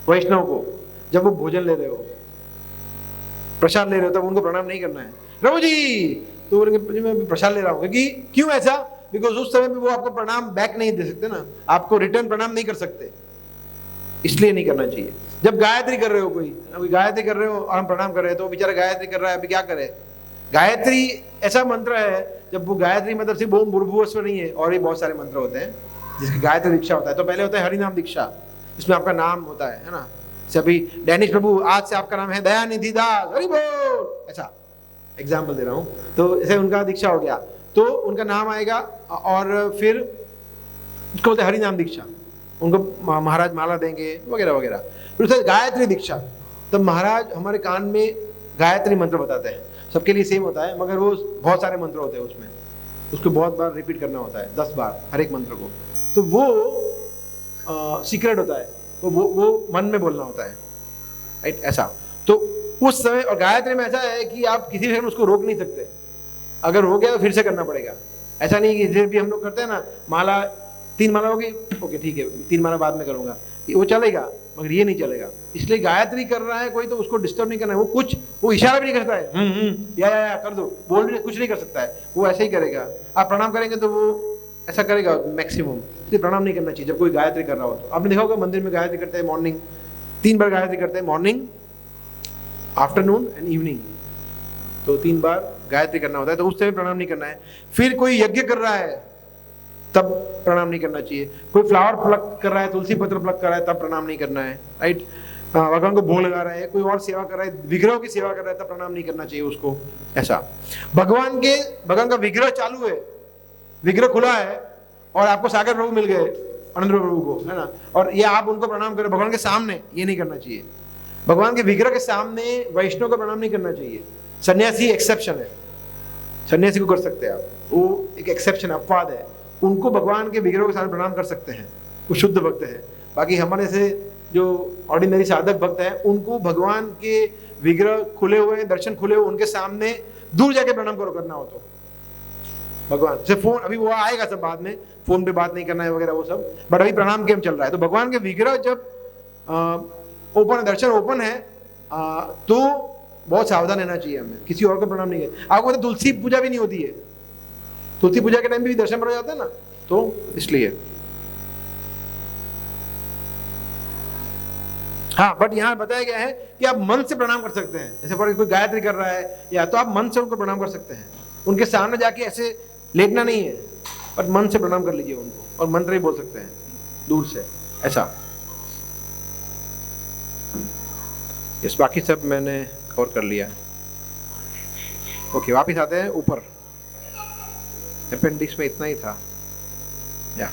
वैष्णव को? जब वो भोजन ले रहे हो, प्रसाद ले रहे हो, तब उनको प्रणाम नहीं करना है। प्रभु जी, तो बोलेंगे मैं प्रसाद ले रहा हूँ, क्योंकि क्यों ऐसा? बिकॉज उस समय में वो आपको प्रणाम बैक नहीं दे सकते ना, आपको रिटर्न प्रणाम नहीं कर सकते, इसलिए नहीं करना चाहिए। जब गायत्री कर रहे हो, कोई गायत्री कर रहे हो और हम प्रणाम कर रहे हैं, तो बेचारा गायत्री कर रहा है, अभी क्या करे? गायत्री ऐसा मंत्र है, जब वो गायत्री मतलब सिर्फ ओम भूर्भुवस्व नहीं है, और भी बहुत सारे मंत्र होते हैं जिसकी गायत्री दीक्षा होता है। तो पहले होता है हरिनाम दीक्षा, इसमें आपका नाम होता है ना। सभी डैनिश प्रभु, आज से आपका नाम है दयानिधि दास, हरि बोल, ऐसा एग्जाम्पल दे रहा हूँ। तो ऐसे उनका दीक्षा हो गया, तो उनका नाम आएगा, और फिर उसको बोलते हैं हरिनाम दीक्षा, उनको महाराज माला देंगे वगैरह वगैरह। फिर उसके गायत्री दीक्षा, तब महाराज हमारे कान में गायत्री मंत्र बताते हैं, सबके लिए सेम होता है, मगर वो बहुत सारे मंत्र होते हैं उसमें, उसको बहुत बार रिपीट करना होता है, 10 बार हर एक मंत्र को। तो वो सीक्रेट होता है, वो मन में बोलना होता है, राइट? ऐसा तो उस समय, और गायत्री में ऐसा है कि आप किसी भी समय उसको रोक नहीं सकते, अगर हो गया तो फिर से करना पड़ेगा। ऐसा नहीं कि जैसे भी हम लोग करते हैं ना, माला 3 माला होगी, ओके ठीक है 3 माला बाद में करूंगा, वो चलेगा, मगर ये नहीं चलेगा। इसलिए गायत्री कर रहा है कोई तो उसको डिस्टर्ब नहीं करना है, वो इशारा भी नहीं करता है, या कर दो, बोल भी कुछ नहीं कर सकता है, वो ऐसे ही करेगा। आप प्रणाम करेंगे तो वो ऐसा करेगा मैक्सिमम, इसलिए प्रणाम नहीं करना चाहिए जब कोई गायत्री कर रहा हो। तो आपने देखा होगा मंदिर में गायत्री करते हैं, मॉर्निंग 3 बार गायत्री करते हैं, मॉर्निंग, आफ्टरनून एंड इवनिंग, तो 3 बार गायत्री करना होता है, तो उस समय प्रणाम नहीं करना है। फिर कोई यज्ञ कर रहा है तब प्रणाम नहीं करना चाहिए, कोई फ्लावर प्लक कर रहा है, तुलसी पत्र प्लक कर रहा है तब प्रणाम नहीं करना है, राइट? भगवान को भोग लगा रहा है, कोई और सेवा कर रहा है, विग्रह की सेवा कर रहा है तब प्रणाम नहीं करना चाहिए उसको। ऐसा भगवान का विग्रह चालू है, विग्रह खुला है और आपको सागर प्रभु मिल गए, आनंद प्रभु को, है ना, और ये आप उनको प्रणाम करो भगवान के सामने, ये नहीं करना चाहिए। भगवान के विग्रह के सामने वैष्णव को प्रणाम नहीं करना चाहिए। सन्यासी एक्सेप्शन है, सन्यासी को कर सकते हैं आप, वो एक एक्सेप्शन अपवाद है, उनको भगवान के विग्रह के सामने प्रणाम कर सकते हैं, वो शुद्ध भक्त है। बाकी हमारे से जो ऑर्डिनरी साधक भक्त हैं, उनको भगवान के विग्रह खुले हुए, दर्शन खुले हुए, उनके सामने दूर जाके प्रणाम करो, करना हो तो भगवान से। फोन अभी वो आएगा सब बाद में, फोन पे बात नहीं करना है वगैरह वो सब, बट अभी प्रणाम गेम चल रहा है। तो भगवान के विग्रह जब ओपन, दर्शन ओपन है, तो बहुत सावधान रहना चाहिए हमें, किसी और को प्रणाम नहीं है। आपको पता तुलसी पूजा भी नहीं होती है, तुलसी पूजा के टाइम भी दर्शन पड़ जाता है ना, तो इसलिए हाँ, बट यहाँ बताया गया है कि आप मन से प्रणाम कर सकते हैं। जैसे पर कोई गायत्री कर रहा है या तो आप मन से उनको प्रणाम कर सकते हैं, उनके सामने जाके ऐसे लेटना नहीं है, बट मन से प्रणाम कर लीजिए उनको, और मंत्र ही बोल सकते हैं दूर से, ऐसा। इस बाकी सब मैंने कवर कर लिया। ओके, वापिस आते हैं ऊपर, अपेंडिक्स में इतना ही था या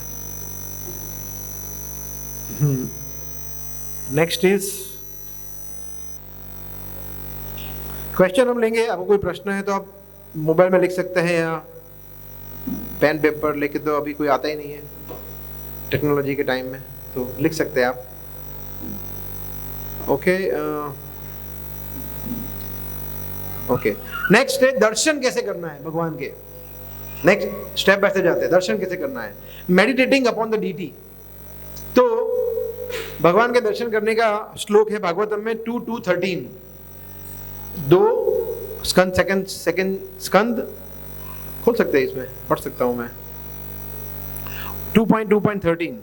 नेक्स्ट इज क्वेश्चन हम लेंगे। आपको कोई प्रश्न है तो आप मोबाइल में लिख सकते हैं या पेन पेपर लेके, तो अभी कोई आता ही नहीं है टेक्नोलॉजी के टाइम में, तो लिख सकते हैं आप। ओके ओके, नेक्स्ट है दर्शन कैसे करना है भगवान के। नेक्स्ट स्टेप बाय स्टेप जाते हैं, दर्शन कैसे करना है। मेडिटेटिंग अपॉन द डीटी, तो भगवान के दर्शन करने का श्लोक है भागवतम में 2:13, 2 स्कंद, सेकंड स्कंद खोल सकते हैं, इसमें पढ़ सकता हूं मैं 2.2.13,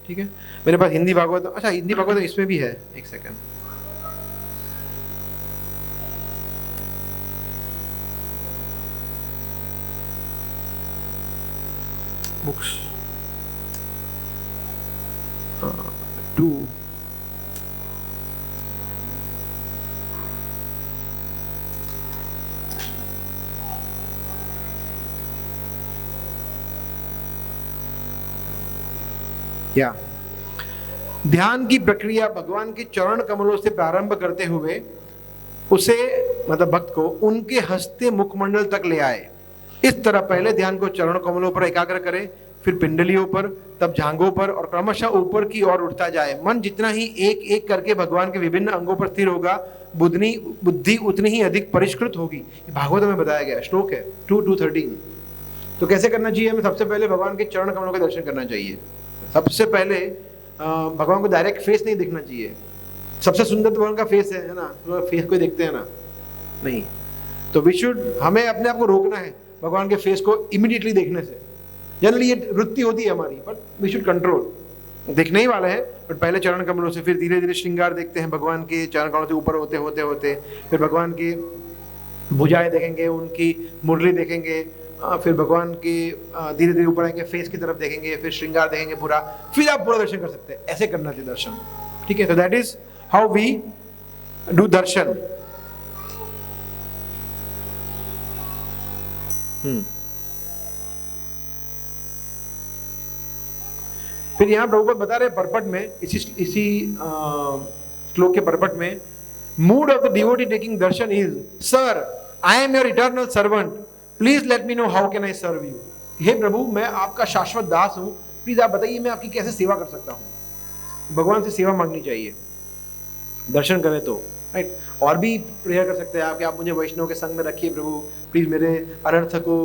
ठीक है। मेरे पास हिंदी भागवत, अच्छा हिंदी भागवत इसमें भी है, एक सेकंड, बुक्स 2 या ध्यान की प्रक्रिया भगवान के चरण कमलों से प्रारंभ करते हुए उसे, मतलब भक्त को, उनके हंसते मुखमंडल तक ले आए। इस तरह पहले ध्यान को चरण कमलों पर एकाग्र करे, फिर पिंडलियों पर, तब जांघों पर, और क्रमशः ऊपर की ओर उठता जाए। मन जितना ही एक एक करके भगवान के विभिन्न अंगों पर स्थिर होगा, बुद्धि उतनी ही अधिक परिष्कृत होगी। भागवत में बताया गया श्लोक है 2:13। तो कैसे करना चाहिए हमें? सबसे पहले भगवान के चरण कमलों का दर्शन करना चाहिए। सबसे पहले भगवान को डायरेक्ट फेस नहीं दिखना चाहिए। सबसे सुंदर तो भगवान का फेस है ना, तो फेस को देखते हैं ना, नहीं। तो हमें अपने आप को रोकना है भगवान के फेस को इमीडिएटली देखने से। जनरली ये वृत्ति होती है हमारी, बट वी शुड कंट्रोल। देखने ही वाले हैं, बट पहले चरण कमलों से, फिर धीरे धीरे श्रृंगार देखते हैं भगवान के चरण कमलों से ऊपर होते होते होते, फिर भगवान की भुजाएं देखेंगे, उनकी मुरली देखेंगे, फिर भगवान की धीरे धीरे ऊपर आएंगे, फेस की तरफ देखेंगे, फिर श्रृंगार देखेंगे पूरा, फिर आप पूरा दर्शन कर सकते हैं। ऐसे करना चाहिए दर्शन, ठीक है। तो that is how we do darshan. फिर यहाँ प्रभुपाद बता रहे परपट में, इसी श्लोक के परपट में, mood of the devotee taking darshan is, sir I am your eternal servant, please let me know how can I serve you. हे प्रभु, मैं आपका शाश्वत दास हूं, प्लीज आप बताइए मैं आपकी कैसे सेवा कर सकता हूं। भगवान से सेवा मांगनी चाहिए दर्शन करें तो, राइट। और भी प्रेयर कर सकते हैं आप कि आप मुझे वैष्णव के संग में रखिए प्रभु, प्लीज़ मेरे अनर्थ को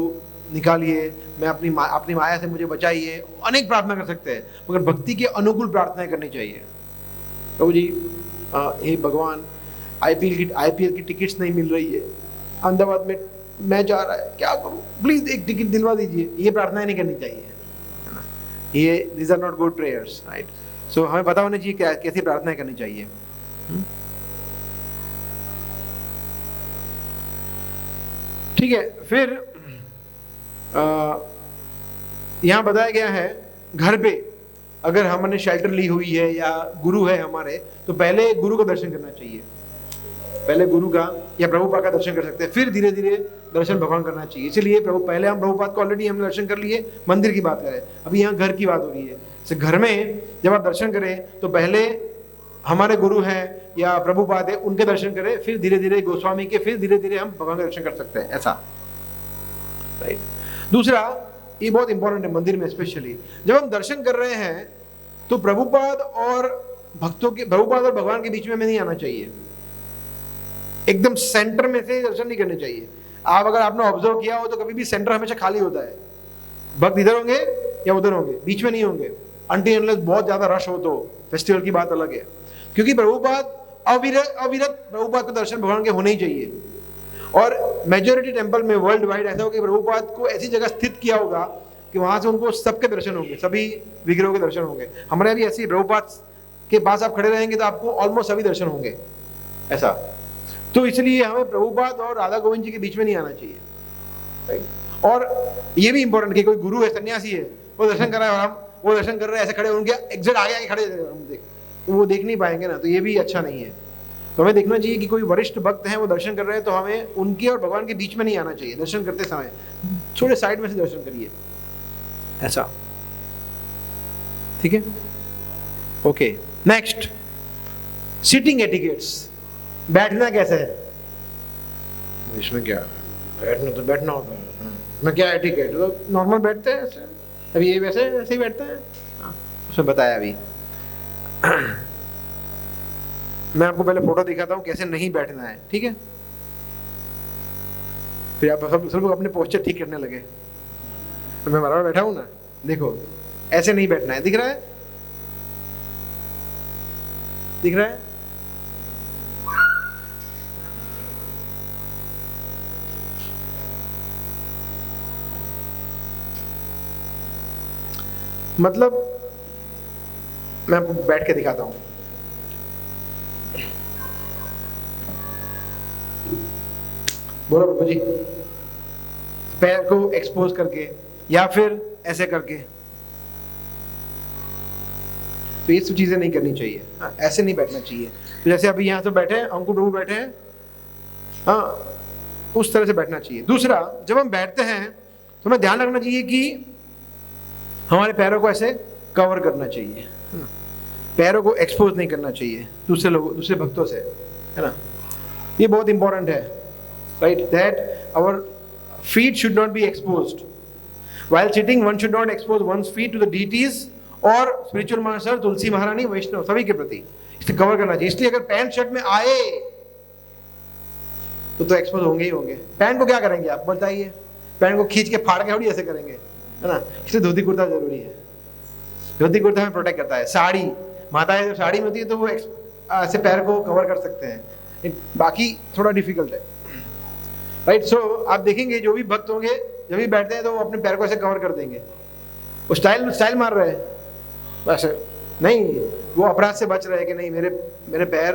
निकालिए, मैं अपनी माया से मुझे बचाइए, अनेक प्रार्थना कर सकते हैं, मगर भक्ति के अनुकूल प्रार्थनाएं करनी चाहिए। प्रभु जी हे भगवान, आईपीएल की टिकट्स नहीं मिल रही है, अहमदाबाद में मैच आ रहा है, क्या करूं, प्लीज एक टिकट दिलवा दीजिए, ये प्रार्थनाएं नहीं करनी चाहिए, है ना। ये these are not good prayers, right. So हमें पता होना चाहिए क्या कैसी प्रार्थनाएं करनी चाहिए। ठीक है, फिर यहाँ बताया गया है घर पे अगर हमने शेल्टर ली हुई है या गुरु है हमारे, तो पहले गुरु का दर्शन करना चाहिए, पहले गुरु का या प्रभुपाद का दर्शन कर सकते हैं, फिर धीरे धीरे दर्शन भगवान करना चाहिए। इसलिए पहले हम प्रभुपाद को ऑलरेडी हमने दर्शन कर लिए, मंदिर की बात करें, अभी यहाँ घर की बात हो रही है। जैसे घर में जब आप दर्शन करें तो पहले हमारे गुरु हैं या प्रभुपाद है उनके दर्शन करें, फिर धीरे धीरे गोस्वामी के, फिर धीरे धीरे हम भगवान का दर्शन कर सकते हैं, ऐसा, राइट। दूसरा, ये बहुत इंपॉर्टेंट है मंदिर में स्पेशली, जब हम दर्शन कर रहे हैं तो प्रभुपाद और भगवान के बीच में नहीं आना चाहिए, एकदम सेंटर में से दर्शन नहीं करने चाहिए। आप अगर आपने ऑब्जर्व किया हो तो कभी भी सेंटर हमेशा खाली होता है, भक्त इधर होंगे या उधर होंगे, बीच में नहीं होंगे, अनटिल अनलेस बहुत ज्यादा रश हो तो फेस्टिवल की बात अलग है, क्योंकि प्रभुपाद अविरत प्रभुपाद के दर्शन भगवान के होने ही चाहिए। और मेजॉरिटी टेम्पल में वर्ल्ड वाइड ऐसा होगा कि प्रभुपाद को ऐसी जगह स्थित किया होगा कि वहां से उनको सबके दर्शन होंगे, सभी विग्रहों के दर्शन होंगे। हमारे भी ऐसी, प्रभुपाद के पास आप खड़े रहेंगे तो आपको ऑलमोस्ट सभी दर्शन होंगे, ऐसा। तो इसलिए हमें प्रभुपाद और राधा गोविंद जी के बीच में नहीं आना चाहिए, राइट। और ये भी इंपॉर्टेंट कि कोई गुरु है, सन्यासी है, वो दर्शन कर रहा है और हम वो दर्शन कर रहे हैं ऐसे खड़े, उनके एग्जैक्ट आगे खड़े हम देख, तो वो देख नहीं पाएंगे ना, तो ये भी अच्छा नहीं है। तो हमें देखना चाहिए कि कोई वरिष्ठ भक्त हैं वो दर्शन कर रहे हैं तो हमें उनके और भगवान के बीच में नहीं आना चाहिए, दर्शन करते समय थोड़े साइड में से दर्शन करिए, ऐसा, ठीक है। ओके, नेक्स्ट, सिटिंग एटिकेट्स, बैठना कैसे है, इसमें क्या बैठना, तो बैठना होता है, मैं क्या एटिकेट, तो नॉर्मल बैठते हैं ऐसे, अभी ये वैसे ऐसे ही बैठते हैं, उसमें बताया अभी। मैं आपको पहले फोटो दिखाता हूँ कैसे नहीं बैठना है, ठीक है, फिर आप सब लोग अपने पोस्चर ठीक करने लगे। तो मैं बराबर बैठा हूँ ना, देखो ऐसे नहीं बैठना है, दिख रहा है, दिख रहा है, मतलब मैं आपको बैठ के दिखाता हूं। बोलो प्रभु जी, पैर को एक्सपोज करके या फिर ऐसे करके, तो ये सब चीजें नहीं करनी चाहिए, हाँ, ऐसे नहीं बैठना चाहिए। तो जैसे अभी यहाँ तो बैठे हैं, अंकुर प्रभु बैठे हैं, हाँ, उस तरह से बैठना चाहिए। दूसरा, जब हम बैठते हैं तो हमें ध्यान रखना चाहिए कि हमारे पैरों को ऐसे कवर करना चाहिए, पैरों को एक्सपोज नहीं करना चाहिए दूसरे भक्तों से, है ना। ये बहुत इंपॉर्टेंट है, right, that our feet should not be exposed while sitting. One should not expose one's feet to the deities और स्पिरिचुअल मास्टर, तुलसी महारानी, वैष्णव, सभी के प्रति इसे कवर करना चाहिए। इसलिए अगर पैंट शर्ट में आए तो एक्सपोज होंगे ही होंगे। पैंट को क्या करेंगे आप बताइए, पैंट को खींच के फाड़ के थोड़ी ऐसे करेंगे, है ना। इसलिए धोती कुर्ता जरूरी है, धोती कुर्ता हमें प्रोटेक्ट करता है। साड़ी, माताएं जब साड़ी में होती है तो वो ऐसे पैर को कवर कर सकते हैं, बाकी थोड़ा डिफिकल्ट है, राइट। सो आप देखेंगे जो भी भक्त होंगे जब भी बैठते हैं तो वो अपने पैर को ऐसे कवर कर देंगे, वो स्टाइल मार रहे हैं, वैसे नहीं, वो अपराध से बच रहे हैं कि नहीं मेरे पैर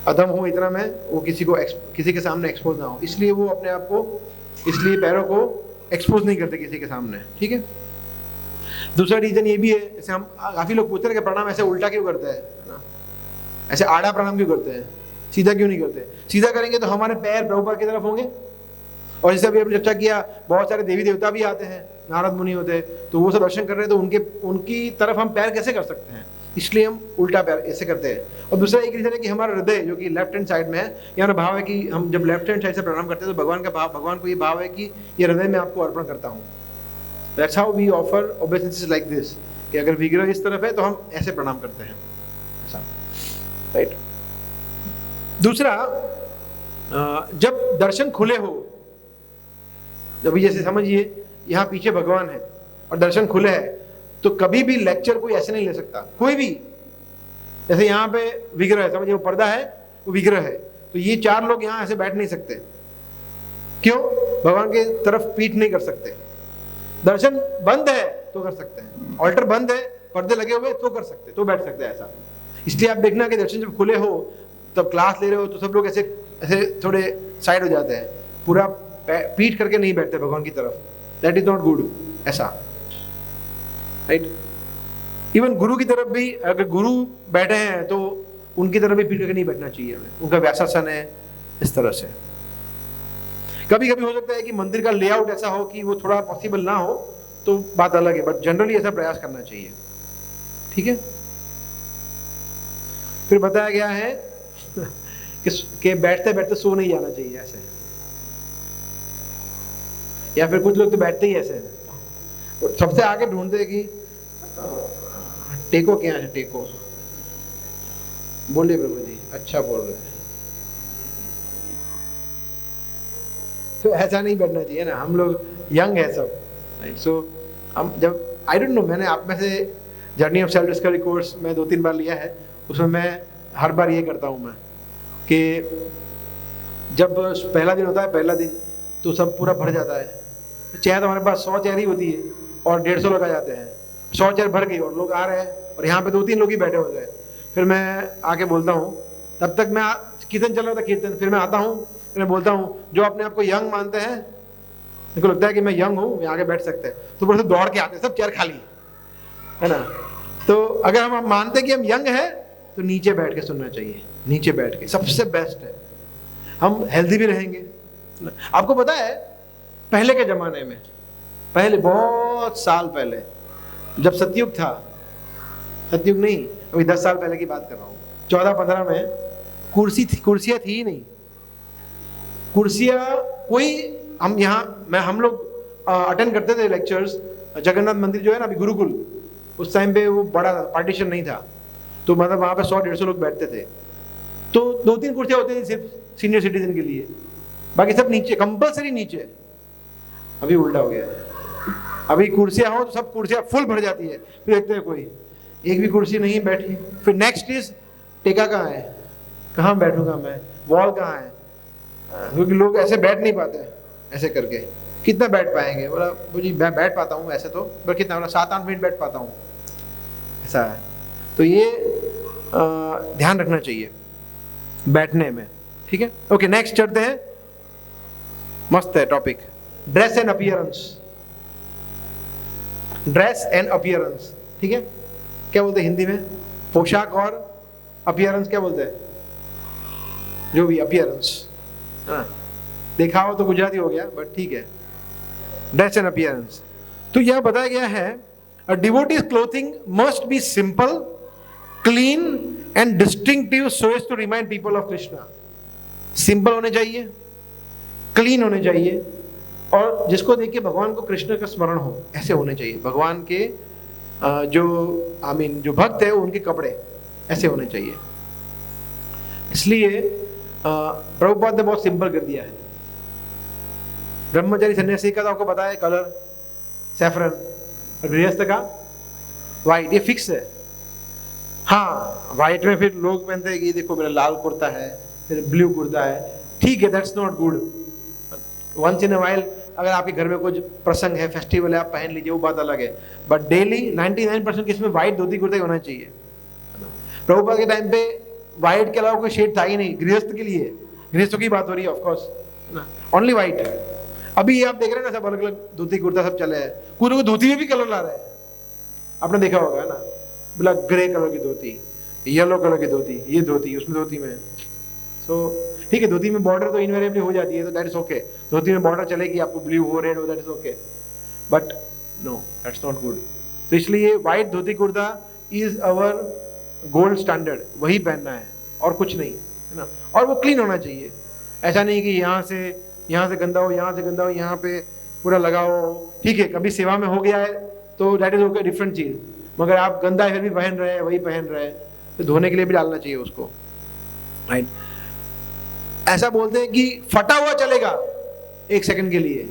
अधम हो इतना मैं वो किसी के सामने एक्सपोज ना हो, इसलिए वो अपने आप को, इसलिए पैरों को एक्सपोज नहीं करते किसी के सामने, ठीक है। दूसरा रीजन ये भी है, जैसे हम काफी लोग पूछते हैं कि प्रणाम ऐसे उल्टा क्यों करते हैं, है ना, ऐसे आड़ा प्रणाम क्यों करते हैं, सीधा क्यों नहीं करते। सीधा करेंगे तो हमारे पैर प्रभुपाद की तरफ होंगे, और जैसे अभी हमने चर्चा किया बहुत सारे देवी देवता भी आते हैं, नारद मुनि होते हैं, तो वो सब दर्शन कर रहे हैं तो उनकी तरफ हम पैर कैसे कर सकते हैं, इसलिए हम उल्टा पैर ऐसे करते हैं। और दूसरा एक रीजन है कि हमारा हृदय जो कि लेफ्ट हैंड साइड में है, यहाँ भाव है कि हम जब लेफ्ट हैंड साइड से प्रणाम करते हैं तो भगवान को ये भाव है कि ये हृदय में आपको अर्पण करता हूँ। That's how we offer obeisances like this, कि अगर विग्रह इस तरफ है तो हम ऐसे प्रणाम करते हैं, ऐसा, राइट। दूसरा, जब दर्शन खुले हो, जब जैसे समझिए यहाँ पीछे भगवान है और दर्शन खुले है, तो कभी भी लेक्चर कोई ऐसे नहीं ले सकता, कोई भी। जैसे यहाँ पे विग्रह है, समझिए वो पर्दा है, वो विग्रह है, तो ये 4 लोग यहाँ ऐसे बैठ नहीं सकते। क्यों? भगवान के तरफ पीठ नहीं कर सकते। दर्शन बंद है तो कर सकते हैं, ऑल्टर बंद है, पर्दे लगे हुए तो कर सकते, तो बैठ सकते हैं ऐसा। इसलिए आप देखना कि दर्शन जब खुले हो, तब क्लास ले रहे हो तो सब लोग ऐसे ऐसे थोड़े साइड हो जाते हैं, पूरा पीठ करके नहीं बैठते भगवान की तरफ। दैट इज नॉट गुड, ऐसा, राइट। इवन गुरु की तरफ भी, अगर गुरु बैठे हैं तो उनकी तरफ भी पीठ करके नहीं बैठना चाहिए हमें, उनका व्यासासन है इस तरह से। कभी कभी हो सकता है कि मंदिर का लेआउट ऐसा हो कि वो थोड़ा पॉसिबल ना हो, तो बात अलग है, बट जनरली ऐसा प्रयास करना चाहिए, ठीक है। फिर बताया गया है कि बैठते बैठते सो नहीं जाना चाहिए ऐसे, या फिर कुछ लोग तो बैठते ही ऐसे हैं, तो सबसे आगे ढूंढते हैं कि टेको क्या है, टेको बोलिए प्रभु जी, अच्छा बोल रहे हैं। तो ऐसा नहीं बैठना चाहिए ना, हम लोग यंग है सब, राइट। सो हम जब, आई डोंट नो, मैंने आप में से journey of self discovery course में 2-3 बार लिया है, उसमें मैं हर बार ये करता हूँ मैं कि जब पहला दिन होता है, पहला दिन तो सब पूरा भर जाता है, चेयर तो हमारे पास 100 चेयर ही होती है और 150 लोग आ जाते हैं, 100 चेयर भर गई और लोग आ रहे हैं और यहाँ पे 2-3 लोग ही बैठे होते हैं। फिर मैं आके बोलता हूँ, तब तक मैं कीर्तन चल रहा था, कीर्तन, फिर मैं आता हूँ, फिर मैं बोलता हूँ, जो अपने आप को यंग मानते हैं, उनको लगता है कि मैं यंग हूँ, मैं आगे बैठ सकते हैं, तो पूरे से दौड़ के आते हैं, सब चेयर खाली है ना। तो अगर हम मानते हैं कि हम यंग हैं तो नीचे बैठ के सुनना चाहिए, नीचे बैठ के सबसे बेस्ट है, हम हेल्दी भी रहेंगे। आपको पता है पहले के जमाने में, पहले बहुत साल पहले जब सतयुग था, सतयुग नहीं, अभी 10 साल पहले की बात कर रहा हूँ, 14-15 में कुर्सियाँ थी ही नहीं, कुर्सियाँ कोई, हम लोग अटेंड करते थे लेक्चर्स, जगन्नाथ मंदिर जो है ना अभी गुरुकुल, उस टाइम पे वो बड़ा पार्टीशन नहीं था, तो मतलब वहाँ पे 100-150 लोग बैठते थे, तो 2-3 कुर्सियाँ होती थी सिर्फ सीनियर सिटीजन के लिए, बाकी सब नीचे, कंपलसरी नीचे। अभी उल्टा हो गया है, अभी कुर्सियाँ हो तो सब कुर्सियाँ फुल भर जाती है, फिर देखते हैं कोई एक भी कुर्सी नहीं बैठी। फिर नेक्स्ट इज टेका कहाँ है, कहाँ बैठूंगा मैं, वॉल कहाँ है, क्योंकि लोग ऐसे बैठ नहीं पाते, ऐसे करके कितना बैठ पाएंगे, बोला मुझे बैठ पाता हूँ ऐसे तो, पर कितना, बोला 7-8 मिनट बैठ पाता हूँ, ऐसा है। तो ये ध्यान रखना चाहिए बैठने में, ठीक है। ओके, नेक्स्ट चलते हैं, मस्त है topic, dress and appearance. Dress and appearance, ठीक है, क्या बोलते हैं हिंदी में, पोशाक, और अपीयरेंस क्या बोलते हैं, जो भी अपीयरेंस, हाँ देखा हो तो गुजराती हो गया, बट ठीक है, ड्रेस एंड अपीयरेंस। तो यह बताया गया है, a devotee's clothing must be simple, clean and distinctive so as to remind people of Krishna. Simple होने चाहिए, क्लीन होने चाहिए, और जिसको देख के भगवान को कृष्ण का स्मरण हो, ऐसे होने चाहिए। भगवान के जो भक्त है उनके कपड़े ऐसे होने चाहिए। इसलिए प्रभुपाद ने बहुत सिंपल कर दिया है। ब्रह्मचारी सन्यासी का तो आपको बताया कलर सैफरन, और गृहस्थ का वाइट, ये फिक्स है। हाँ, वाइट में फिर लोग पहनते हैं कि देखो मेरा लाल कुर्ता है, फिर ब्लू कुर्ता है, ठीक है, that's not good. Once in a while अगर आपके घर में कुछ प्रसंग है, फेस्टिवल है, आप पहन लीजिए, वो बात अलग है, बट डेली 99% किसमें वाइट धोती कुर्ता होना चाहिए। प्रभुपाद के टाइम पे वाइट के अलावा कोई शेड था ही नहीं, गृहस्थ के लिए, गृहस्थों की बात हो रही है ऑफकोर्स, ओनली वाइट। अभी आप देख रहे हैं ना, सब अलग अलग धोती कुर्ता सब चले हैं, कुछ धोती में भी कलर ला रहे हैं, आपने देखा होगा ना, बोला ग्रे कलर की धोती, येलो कलर की धोती, ये धोती, उसमें धोती में, सो ठीक है, धोती में बॉर्डर तो इनवेरिएबली हो जाती है, तो दैट इज ओके, धोती में बॉर्डर चलेगी, आपको ब्लू हो, रेड हो, that is okay, but no, that's not good. तो इसलिए white dhoti kurta is our gold standard, वही पहनना है और कुछ नहीं, है ना। और वो क्लीन होना चाहिए, ऐसा नहीं कि यहाँ से गंदा हो, यहाँ से गंदा हो, यहाँ पे पूरा लगा हो, ठीक है, कभी सेवा में हो गया है तो दैट इज ओके, डिफरेंट चीज, मगर आप गंदा है फिर भी पहन रहे हैं, वही पहन रहे हैं, तो धोने के लिए भी डालना चाहिए उसको, राइट। ऐसा बोलते हैं कि फटा हुआ चलेगा 1 सेकंड के लिए,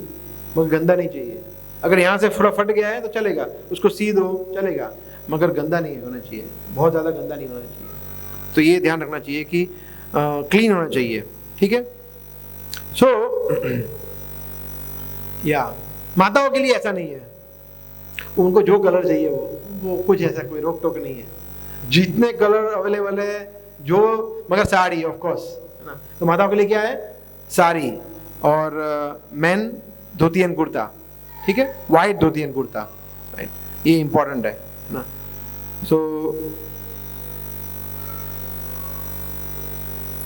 मगर गंदा नहीं चाहिए। अगर यहाँ से थोड़ा फट गया है तो चलेगा, उसको सी दो चलेगा, मगर गंदा नहीं होना चाहिए, बहुत ज़्यादा गंदा नहीं होना चाहिए। तो ये ध्यान रखना चाहिए कि क्लीन होना चाहिए, ठीक है। सो या माताओं के लिए ऐसा नहीं है, उनको जो कलर चाहिए वो कुछ ऐसा कोई रोक टोक नहीं है, जितने कलर अवेलेबल है जो, मगर साड़ी ऑफ कोर्स है ना। तो माताओं के लिए क्या है, साड़ी, और मैन धोती एंड कुर्ता, ठीक है, white dhoti and kurta, right, ये इंपॉर्टेंट है ना। सो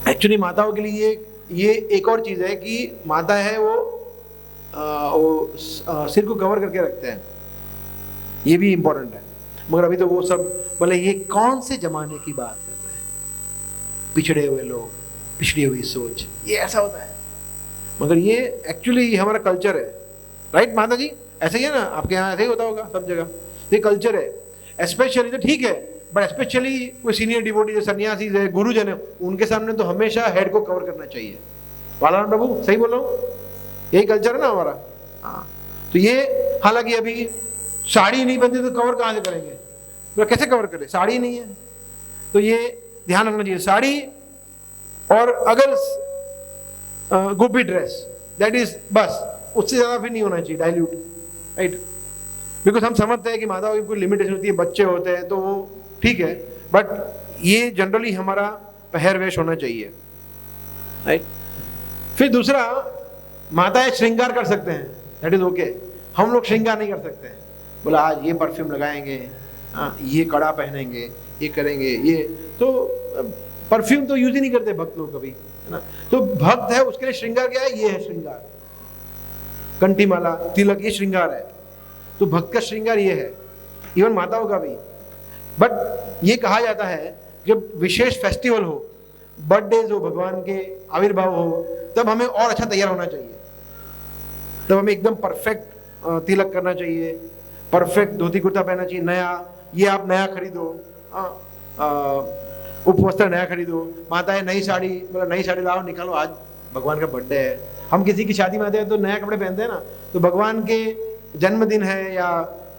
एक्चुअली माताओं के लिए ये एक और चीज़ है कि माता है वो सिर को कवर करके रखते हैं, ये भी इम्पोर्टेंट है। मगर अभी तो वो सब, बोले ये कौन से जमाने की बात करता है, पिछड़े हुए लोग, पिछड़ी हुई सोच, ये ऐसा होता है। मगर ये एक्चुअली हमारा कल्चर है, राइट माता जी, ऐसे ही है ना, आपके यहाँ ऐसे ही होता होगा सब जगह, ये कल्चर है। स्पेशली तो ठीक है, बट स्पेशली कोई सीनियर डिवोटी जो सन्यासी है, गुरुजन है, उनके सामने तो हमेशा हेड को कवर करना चाहिए। बालाराम प्रभु सही बोल रहा हूँ, यही कल्चर है ना हमारा। हाँ, तो ये हालांकि अभी साड़ी नहीं बनती तो कवर कहाँ से करेंगे, तो कैसे कवर करें, साड़ी नहीं है, तो ये ध्यान रखना चाहिए। साड़ी और अगर गोपी ड्रेस, दैट इज बस, उससे ज़्यादा फिर नहीं होना चाहिए, डाइल्यूट, राइट। बिकॉज हम समझते हैं कि माताओं की कोई लिमिटेशन होती है, बच्चे होते हैं तो वो ठीक है, बट ये जनरली हमारा पहरवेश होना चाहिए, राइट। फिर दूसरा, माताएं श्रृंगार कर सकते हैं, दैट इज ओके। हम लोग श्रृंगार नहीं कर सकते हैं, बोला आज ये परफ्यूम लगाएंगे, ये कड़ा पहनेंगे, ये करेंगे, ये तो परफ्यूम तो यूज ही नहीं करते भक्त लोग कभी, है ना। तो भक्त है उसके लिए श्रृंगार क्या है, ये है श्रृंगार, कंठी माला, तिलक, ये श्रृंगार है। तो भक्त का श्रृंगार ये है, इवन माताओं का भी। बट ये कहा जाता है जब विशेष फेस्टिवल हो, बर्थडेज हो, भगवान के आविर्भाव हो, तब हमें और अच्छा तैयार होना चाहिए, तब हमें एकदम परफेक्ट तिलक करना चाहिए, परफेक्ट धोती कुर्ता पहनना चाहिए, नया, ये आप नया खरीदो, उपवस्त्र नया खरीदो। माताएं नई साड़ी, मतलब नई साड़ी लाओ, निकालो, आज भगवान का बर्थडे है। हम किसी की शादी में आते हैं तो नया कपड़े पहनते हैं ना, तो भगवान के जन्मदिन है या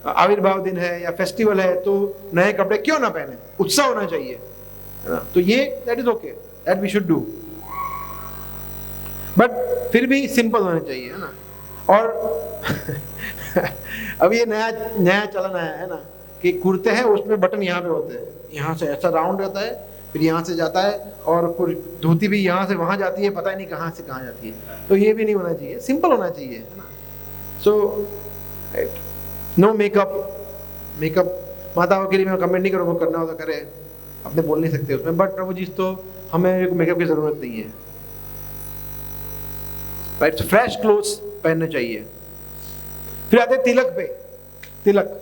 आविर्भाव दिन है या फेस्टिवल है तो नए कपड़े क्यों ना पहने, उत्साह होना चाहिए, है ना। तो ये that is okay, that we should do, but फिर भी सिंपल होना चाहिए, है ना। और अब ये नया चलन आया है ना कि कुर्ते हैं उसमें बटन यहाँ पे होते हैं, यहाँ से ऐसा राउंड रहता है, फिर यहाँ से जाता है, और धोती भी यहाँ से वहाँ जाती है, पता ही नहीं कहाँ से कहाँ जाती है। तो ये भी नहीं होना चाहिए, सिंपल होना चाहिए, है ना। सो नो मेकअप माताओं के लिए मैं कमेंट नहीं करूँगा, करना हो तो करे, अपने बोल नहीं सकते उसमें, बट प्रभु जी तो हमें मेकअप की जरूरत नहीं है, राइट। फ्रेश क्लोथ्स पहनने चाहिए। फिर आते हैं तिलक पे, तिलक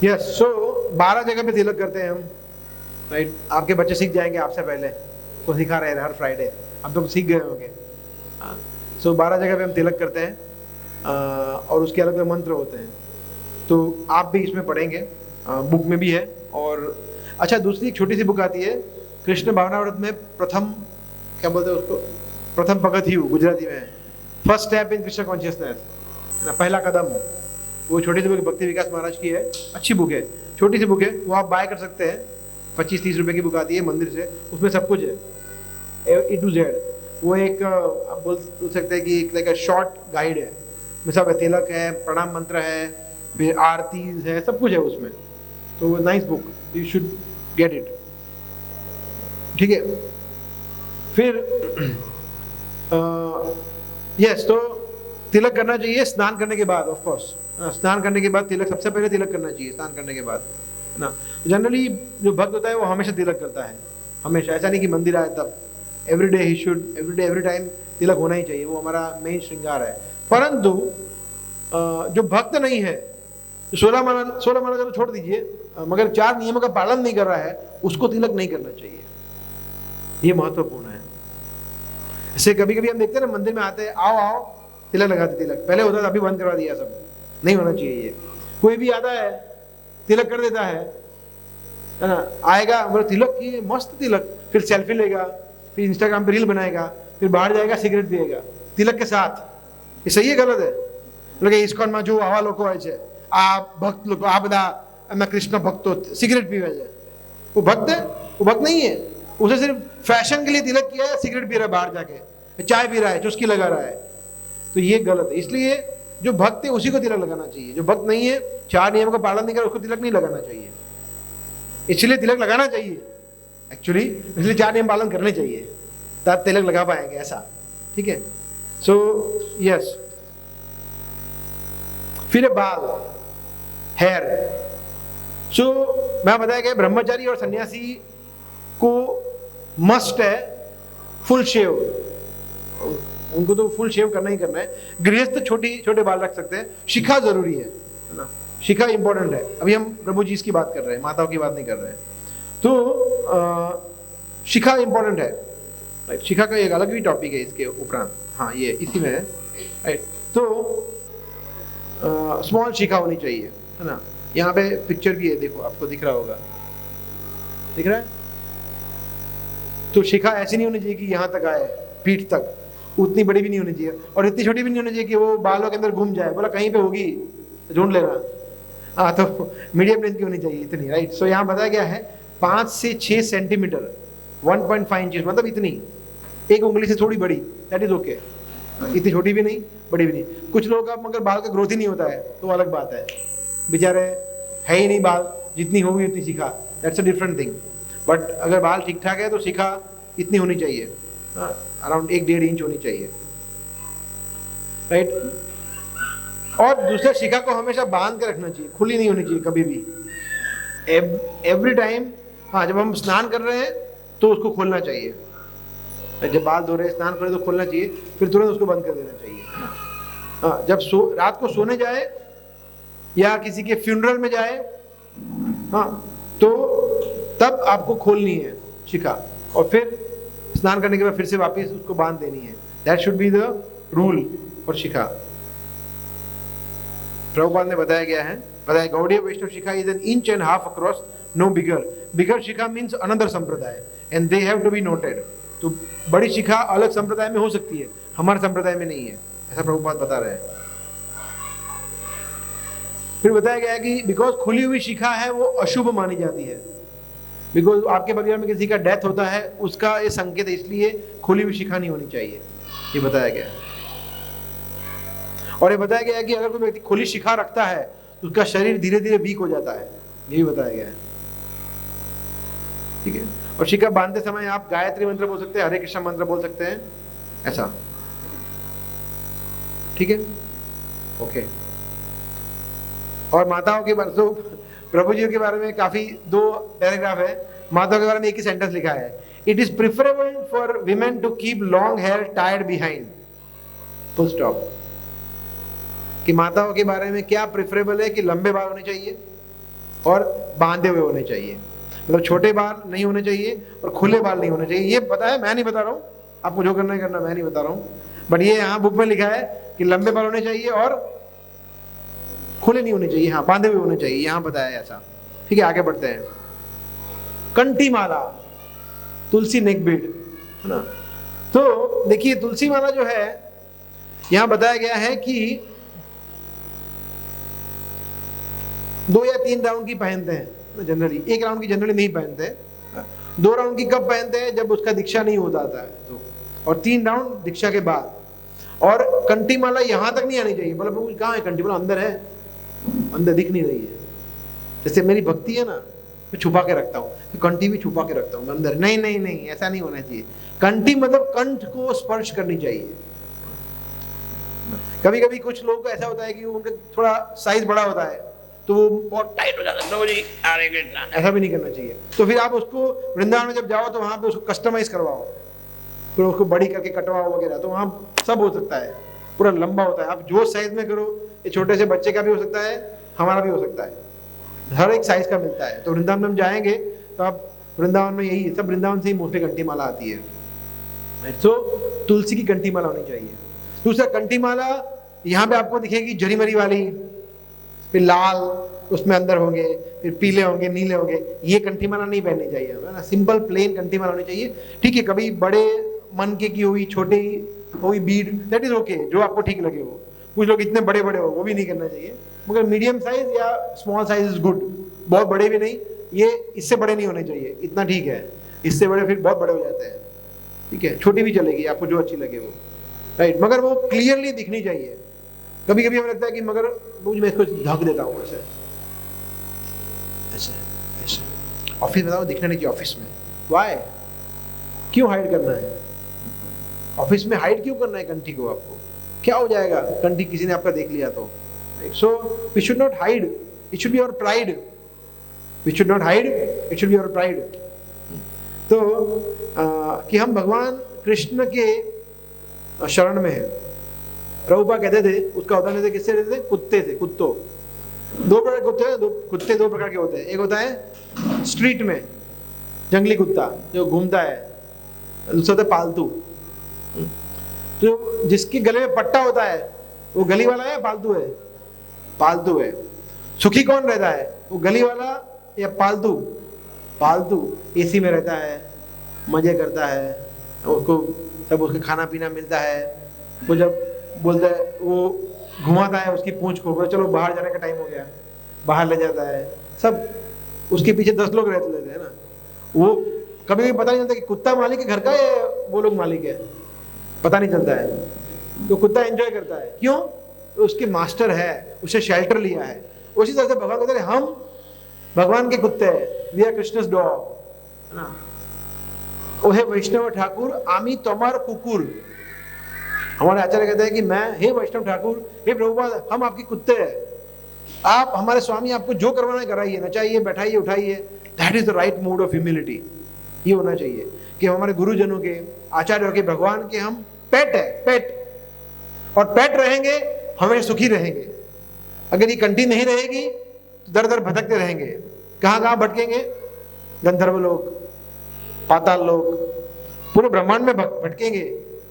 यस। सो 12 जगह पे तिलक करते हैं हम, राइट। आपके बच्चे सीख जाएंगे आपसे पहले, को सिखा रहे हैं हर फ्राइडे, अब तो सीख गए होंगे। सो 12 जगह पे हम तिलक करते हैं, और उसके अलग अलग मंत्र होते हैं, तो आप भी इसमें पढ़ेंगे, बुक में भी है। और अच्छा, दूसरी एक छोटी सी बुक आती है कृष्ण भावनामृत में, प्रथम क्या बोलते हैं उसको, प्रथम पगथियु गुजराती में, first step in Krishna consciousness, है ना, पहला कदम। वो छोटी सी बुक भक्ति विकास महाराज की है, अच्छी बुक है, छोटी सी बुक है, वो आप बाय कर सकते हैं, 25-30 रुपए की बुक आती है मंदिर से, उसमें सब कुछ है A to Z। वो एक आप बोल सकते हैं कि एक लाइक शॉर्ट गाइड है, में सब है, तिलक है, प्रणाम मंत्र है, फिर आरतीज है, सब कुछ है उसमें। तो nice book, you should get it, ठीक है। फिर यस, तो तिलक करना चाहिए स्नान करने के बाद, ऑफ कोर्स स्नान करने के बाद तिलक, सबसे पहले तिलक करना चाहिए स्नान करने के बाद, है ना। जनरली जो भक्त होता है वो हमेशा तिलक करता है, हमेशा, ऐसा नहीं कि मंदिर आए तब, every day he should, every time तिलक होना ही चाहिए, वो हमारा मेन श्रृंगार है। परंतु जो भक्त नहीं है, 16 माला चलो छोड़ दीजिए, मगर 4 नियमों का पालन नहीं कर रहा है, उसको तिलक नहीं करना चाहिए। ये महत्वपूर्ण है। इससे कभी कभी हम देखते हैं ना, मंदिर में आते हैं, आओ आओ तिलक लगाते, तिलक पहले होता था, अभी बंद करवा दिया सब, नहीं होना चाहिए ये। कोई भी आता है तिलक कर देता है ना, आएगा बोले तिलक की मस्त तिलक, फिर सेल्फी लेगा, फिर इंस्टाग्राम पे रील बनाएगा, फिर बाहर जाएगा सिगरेट पिएगा तिलक के साथ। ये सही है गलत है? लगे इस्कॉन में जो आवा लोग है आप भक्त लोग, आप बता मैं कृष्ण भक्त हो, सिगरेट पीवे है, वो भक्त है? वो भक्त नहीं है। उसे सिर्फ फैशन के लिए तिलक किया है, सिगरेट पी रहा है बाहर जाके, चाय पी रहा है, चुस्की लगा रहा है, तो ये गलत है। इसलिए जो भक्त है उसी को तिलक लगाना चाहिए। जो भक्त नहीं है, 4 नियमों का पालन नहीं कर, उसको तिलक नहीं लगाना चाहिए। इसलिए तिलक लगाना चाहिए एक्चुअली, इसलिए 4 नियम पालन करने चाहिए, तब तिलक लगा पाएंगे, ऐसा। ठीक है, सो यस। फिर बाल, हेयर। सो मैं बताया गया ब्रह्मचारी और सन्यासी को मस्ट है फुल शेव, उनको तो फुल शेव करना ही करना है। गृहस्थ छोटे बाल रख सकते हैं। शिखा जरूरी है ना, शिखा इंपॉर्टेंट है। अभी हम प्रभु जी की बात कर रहे हैं, माताओं की बात नहीं कर रहे हैं। तो शिखा इंपॉर्टेंट है, राइट। शिखा का एक अलग भी टॉपिक है इसके उपरांत, हाँ ये इसी में है, राइट। तो स्मॉल शिखा होनी चाहिए, है ना। यहाँ पे पिक्चर भी है, देखो आपको दिख रहा होगा, दिख रहा है। तो शिखा ऐसी नहीं होनी चाहिए कि यहाँ तक आए, पीठ तक, उतनी बड़ी भी नहीं होनी चाहिए और इतनी छोटी भी नहीं होनी चाहिए कि वो बालों के अंदर घूम जाए, बोला कहीं पे होगी ढूंढ लेना। हाँ, तो मीडियम लेंथ की होनी चाहिए इतनी, राइट। सो यहाँ बताया गया है 5 से 6 सेंटीमीटर, 1.5 इंचेस, मतलब इतनी, एक उंगली से थोड़ी बड़ी, दैट इज ओके। इतनी छोटी भी नहीं, बड़ी भी नहीं। कुछ लोगों का मगर बाल का ग्रोथ ही नहीं होता है, तो अलग बात है, बेचारे है ही नहीं बाल, जितनी होगी उतनी शिखा, that's a different thing. But अगर बाल ठीक ठाक है तो शिखा इतनी होनी चाहिए, अराउंड 1-1.5 इंच होनी चाहिए, राइट। और दूसरा, शिखा को हमेशा बांध के रखना चाहिए, खुली नहीं होनी चाहिए कभी भी, एवरी टाइम। हाँ, जब हम स्नान कर रहे हैं तो उसको खोलना चाहिए, जब बाल धो रहे हैं, स्नान कर रहे तो खोलना चाहिए, फिर तुरंत उसको बंद कर देना चाहिए। हाँ, जब रात को सोने जाए या किसी के फ्यूनरल में जाए, हाँ, तो तब आपको खोलनी है शिखा, और फिर स्नान करने के बाद फिर से वापस उसको बांध देनी है। That should be the rule for shikha. Prabhupada ने बताया गया है, बताया Gaudiya Vaishnav shikha is 1.5 inch across, no bigger. Bigger shikha means another sampradaya and they have to be noted. तो बड़ी शिखा अलग संप्रदाय में हो सकती है, हमारे संप्रदाय में नहीं है, ऐसा प्रभुपाद बता रहे हैं। फिर बताया गया है कि बिकॉज खुली हुई शिखा है वो अशुभ मानी जाती है, बिकॉज आपके परिवार में किसी का डेथ होता है, उसका ये संकेत है, इसलिए खुली हुई शिखा नहीं होनी चाहिए, ये बताया गया है। और ये बताया गया है कि अगर कोई व्यक्ति खुली शिखा रखता है तो उसका शरीर धीरे धीरे वीक हो जाता है, ये भी बताया गया है, ठीक है। और शिखा बांधते समय आप गायत्री मंत्र बोल सकते हैं, हरे कृष्ण मंत्र बोल सकते हैं, ऐसा, ठीक है, ओके। और माताओं के बारे, तो प्रभु जी के बारे में काफी 2 पैराग्राफ है, माताओं के बारे में एक ही सेंटेंस लिखा है, it is preferable for women to keep long hair tied behind, full stop. कि माताओं के बारे में क्या प्रिफरेबल है कि लंबे बाल होने चाहिए और बांधे हुए होने चाहिए, मतलब छोटे बाल नहीं होने चाहिए और खुले बाल नहीं होने चाहिए। ये बताया, मैं नहीं बता रहा हूँ, आपको जो करना है करना, मैं नहीं बता रहा हूँ, बट ये यहाँ बुक में लिखा है कि लंबे बाल होने चाहिए और खुले नहीं होने चाहिए, हाँ बांधे हुए होने चाहिए, यहाँ बताया ऐसा, ठीक है। आगे बढ़ते हैं। कंठी माला, तुलसी नेक बीड, है ना। तो देखिए तुलसी माला जो है, यहाँ बताया गया है कि 2 या 3 राउंड की पहनते हैं जनरली, 1 राउंड की जनरली नहीं पहनते, 2 राउंड की कब पहनते हैं, जब उसका दीक्षा नहीं होता था तो, और 3 राउंड दीक्षा के बाद। और कंठी माला यहाँ तक नहीं आनी चाहिए, बोला प्रभु कहाँ है कंठी माला, अंदर है, अंदर दिख नहीं रही है। जैसे मेरी भक्ति है ना, मैं छुपा के रखता हूँ, तो कंठी भी छुपा के रखता हूँ अंदर, नहीं नहीं नहीं, ऐसा नहीं होना चाहिए। कंठी मतलब कंठ को स्पर्श करनी चाहिए। कभी कभी कुछ लोगों को ऐसा होता है कि उनका थोड़ा साइज बड़ा होता है तो वो बहुत टाइट हो जाता है, ऐसा भी नहीं करना चाहिए। तो फिर आप उसको वृंदावन में जब जाओ तो वहां पे उसको कस्टमाइज करवाओ, फिर उसको बड़ी करके कटवाओ वगैरह, तो वहाँ सब हो सकता है, पूरा लंबा होता है। आप जो साइज में करो, ये छोटे से बच्चे का भी हो सकता है, हमारा भी हो सकता है, हर एक साइज का मिलता है। तो वृंदावन में हम जाएंगे तो आप वृंदावन में यही सब, वृंदावन से ही मोस्टली कंठी माला आती है। तो तुलसी की कंठी माला होनी चाहिए। दूसरा, कंठी माला यहाँ पे आपको दिखेगी जरी मरी वाली, फिर लाल उसमें अंदर होंगे, फिर पीले होंगे, नीले होंगे, ये कंठी माला नहीं पहननी चाहिए हमें ना, सिंपल प्लेन कंठी माला होनी चाहिए। ठीक है, कभी बड़े मन के की हुई, छोटे हुई बीड, दैट इज ओके, जो आपको ठीक लगे वो। कुछ लोग इतने बड़े बड़े हो, वो भी नहीं करना चाहिए, मगर मीडियम साइज या स्मॉल साइज इज गुड, बहुत बड़े भी नहीं, ये इससे बड़े नहीं होने चाहिए, इतना ठीक है, इससे बड़े फिर बहुत बड़े हो जाते हैं। ठीक है, छोटी भी चलेगी, आपको जो अच्छी लगे वो, राइट, मगर वो क्लियरली दिखनी चाहिए। कभी कभी हमें लगता है कि मगर मैं इसको ढक देता हूँ ऐसे ऐसे ऐसे, ऑफिस बताओ दिखना नहीं चाहिए ऑफिस में, वाई, क्यों हाइड करना है ऑफिस में, हाइड क्यों करना है कंठी को, आपको क्या हो जाएगा कंठी किसी ने आपका देख लिया तो। So we should not hide, it should be our pride, we should not hide, it should be our pride. तो कि हम भगवान कृष्ण के शरण में है। प्रभुपा कहते थे, उसका उदाहरण देते किससे देते थे, कुत्ते से, कुत्तों, दो प्रकार के कुत्ते, कुत्ते दो प्रकार के होते हैं। एक होता है स्ट्रीट में जंगली कुत्ता जो घूमता है, दूसरा होता है पालतू। तो जिसके गले में पट्टा होता है वो गली वाला है या पालतू है, पालतू है। सुखी कौन रहता है, वो गली वाला या पालतू, पालतू। एसी में रहता है, मजे करता है, उसको सब उसका खाना पीना मिलता है, वो जब बोलता है वो घुमाता है उसकी पूंछ को, चलो बाहर जाने का टाइम हो गया, बाहर ले जाता है, सब उसके पीछे 10 लोग रहते हैं ना। वो कभी भी पता नहीं चलता कि कुत्ता मालिक है घर का या वो लोग मालिक है, पता नहीं चलता है। तो कुत्ता एंजॉय करता है, क्यों, तो उसके मास्टर है, उसे शेल्टर लिया है। उसी तरह से भगवान कहते हैं हम भगवान के कुत्ते हैं, वी आर कृष्णस डॉग, है ना। ओहे वैष्णव ठाकुर आमी तोमार कुकुर, हमारे आचार्य कहते हैं कि मैं, हे वैष्णव ठाकुर, हे प्रभुपाद, हम आपके कुत्ते हैं, आप हमारे स्वामी, आपको जो करवाना है कराइए, नचाइए, बैठाइए, उठाइए। That is the right mood off humility. ये होना चाहिए कि हमारे गुरुजनों के, आचार्यों के, भगवान के हम पेट है, पेट, और पेट रहेंगे हमें सुखी रहेंगे। अगर ये कंठी नहीं रहेगी तो दर दर भटकते रहेंगे। कहाँ कहाँ भटकेंगे, गंधर्व लोक, पाताल लोक, पूरे ब्रह्मांड में भटकेंगे,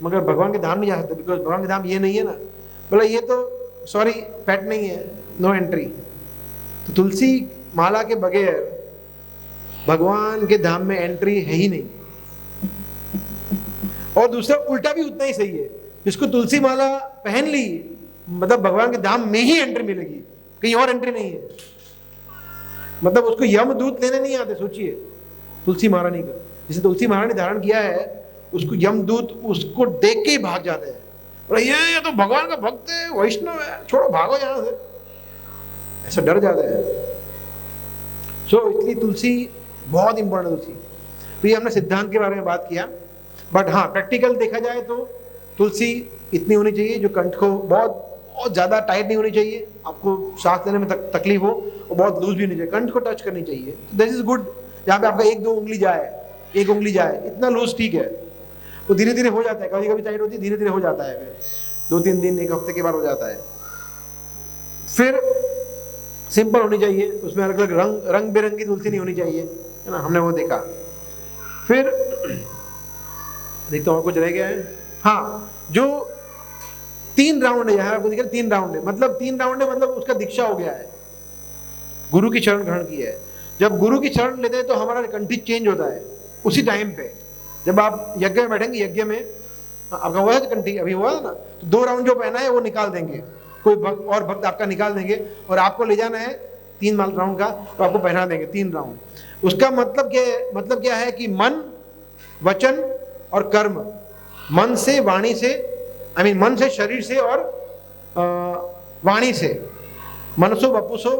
मगर भगवान के धाम नहीं जा सकते, बिकॉज भगवान के धाम ये नहीं है ना। बोला ये तो सॉरी पेट नहीं है, नो एंट्री। तो तुलसी माला के बगैर भगवान के धाम में एंट्री है ही नहीं। और दूसरा उल्टा भी उतना ही सही है, जिसको तुलसी माला पहन ली मतलब भगवान के धाम में ही एंट्री मिलेगी, कहीं और एंट्री नहीं है। मतलब उसको यमदूत लेने नहीं आते, सोचिए तुलसी महारानी का, जिसे तुलसी महारानी धारण किया है उसको यमदूत उसको देख के ही भाग जाते हैं, और ये तो भगवान का भक्त है, वैष्णव है, छोड़ो भागो यहां से, ऐसा डर जाता है। सो इसलिए तुलसी बहुत इंपॉर्टेंट है। तुलसी, तो ये हमने सिद्धांत के बारे में बात किया, बट हाँ प्रैक्टिकल देखा जाए तो तुलसी इतनी होनी चाहिए जो कंठ को बहुत बहुत ज़्यादा टाइट नहीं होनी चाहिए, आपको सांस लेने में तकलीफ हो, और बहुत लूज भी नहीं चाहिए, कंठ को टच करनी चाहिए। दिस इज गुड, जहाँ पे आपका 1-2 उंगली जाए, 1 उंगली जाए, इतना लूज ठीक है। तो धीरे धीरे हो जाता है, कभी कभी टाइट होती है, धीरे धीरे हो जाता है, फिर 2-3 दिन 1 हफ्ते के बाद हो जाता है। फिर सिंपल होनी चाहिए, उसमें अलग अलग रंग बिरंगी तुलसी नहीं होनी चाहिए, है ना, हमने वो देखा। फिर देखता हूँ और कुछ रह गया है। हाँ, जो 3 राउंड है, यहाँ आपको दिख रहा है 3 राउंड है, मतलब 3 राउंड है, मतलब उसका दीक्षा हो गया है, गुरु की शरण ग्रहण की है। जब गुरु की शरण लेते हैं तो हमारा कंठी चेंज होता है उसी टाइम पे। जब आप यज्ञ में बैठेंगे, यज्ञ में आपका हुआ है कंठी, अभी हुआ है ना, तो 2 राउंड जो पहना है वो निकाल देंगे, कोई भक्त और भक्त आपका निकाल देंगे, और आपको ले जाना है 3 राउंड का, तो आपको पहना देंगे 3 राउंड। उसका मतलब क्या है कि मन, वचन और कर्म, मन से, वाणी से, मन से, शरीर से और वाणी से, मनसो, वपुसो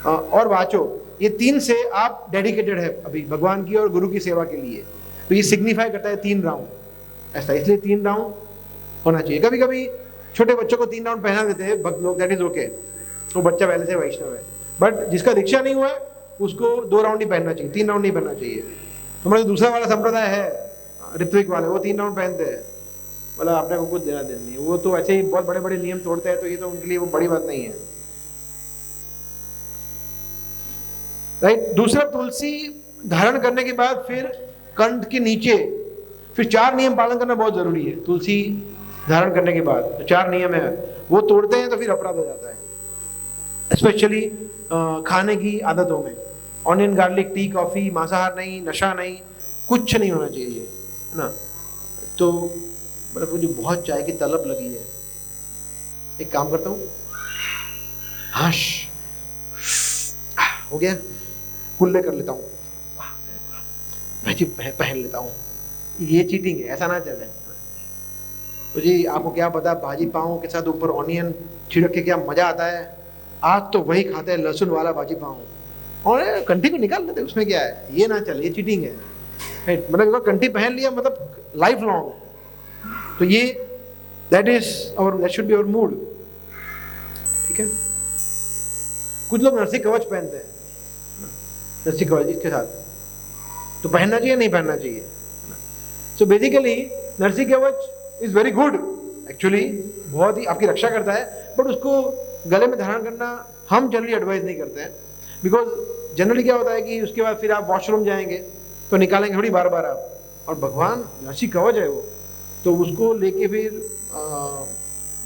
और वाचो, ये 3 से आप डेडिकेटेड है अभी भगवान की और गुरु की सेवा के लिए। तो ये सिग्निफाई करता है 3 राउंड ऐसा, इसलिए 3 राउंड होना चाहिए। कभी कभी छोटे बच्चों को 3 राउंड पहना देते हैं भक्त लोग, दैट इज ओके, वो बच्चा पहले से वैष्णव है। बट जिसका दीक्षा नहीं हुआ है उसको 2 राउंड ही पहनना चाहिए, 3 राउंड नहीं पहनना चाहिए। हमारा जो दूसरा वाला संप्रदाय है, ऋत्विक वाले वो 3 राउंड पहनते हैं, मतलब आपने को कुछ देना देना नहीं, वो तो ऐसे ही बहुत बड़े बड़े नियम तोड़ते हैं, तो ये तो उनके लिए वो बड़ी बात नहीं है, राइट। दूसरा, तुलसी धारण करने के बाद फिर कंठ के नीचे फिर 4 नियम पालन करना बहुत जरूरी है। तुलसी धारण करने के बाद जो 4 नियम है वो तोड़ते हैं तो फिर अपराध हो जाता है, स्पेशली खाने की आदतों में। ऑनियन गार्लिक टी, कॉफी, मांसाहार नहीं, नशा नहीं, कुछ नहीं होना चाहिए, है ना। तो मतलब मुझे बहुत चाय की तलब लगी है, एक काम करता हूँ, हाश हो गया, कुल्ले कर लेता हूँ, पहन लेता हूँ, ये चीटिंग है, ऐसा ना चले। तो जी आपको क्या पता, भाजी पाव के साथ ऊपर ऑनियन छिड़क के क्या मजा आता है। आज तो वही खाते हैं, लहसुन वाला भाजी पाव, और कंठी को निकाल लेते, उसमें क्या है, ये ना चले, ये चीटिंग है, राइट। मतलब कंठी पहन लिया मतलब लाइफ लॉन्ग, तो ये that should be our mood, ठीक है। कुछ लोग नरसिंह कवच पहनते हैं, नरसिंह कवच इसके साथ, तो पहनना चाहिए नहीं पहनना चाहिए। सो बेसिकली नरसिंह कवच इज वेरी गुड एक्चुअली, बहुत ही आपकी रक्षा करता है, बट उसको गले में धारण करना हम जनरली एडवाइज नहीं करते हैं, बिकॉज जनरली क्या होता है कि उसके बाद फिर आप वॉशरूम जाएंगे तो निकालेंगे थोड़ी बार बार आप, और भगवान नरसिंह कवच है वो, तो उसको लेके फिर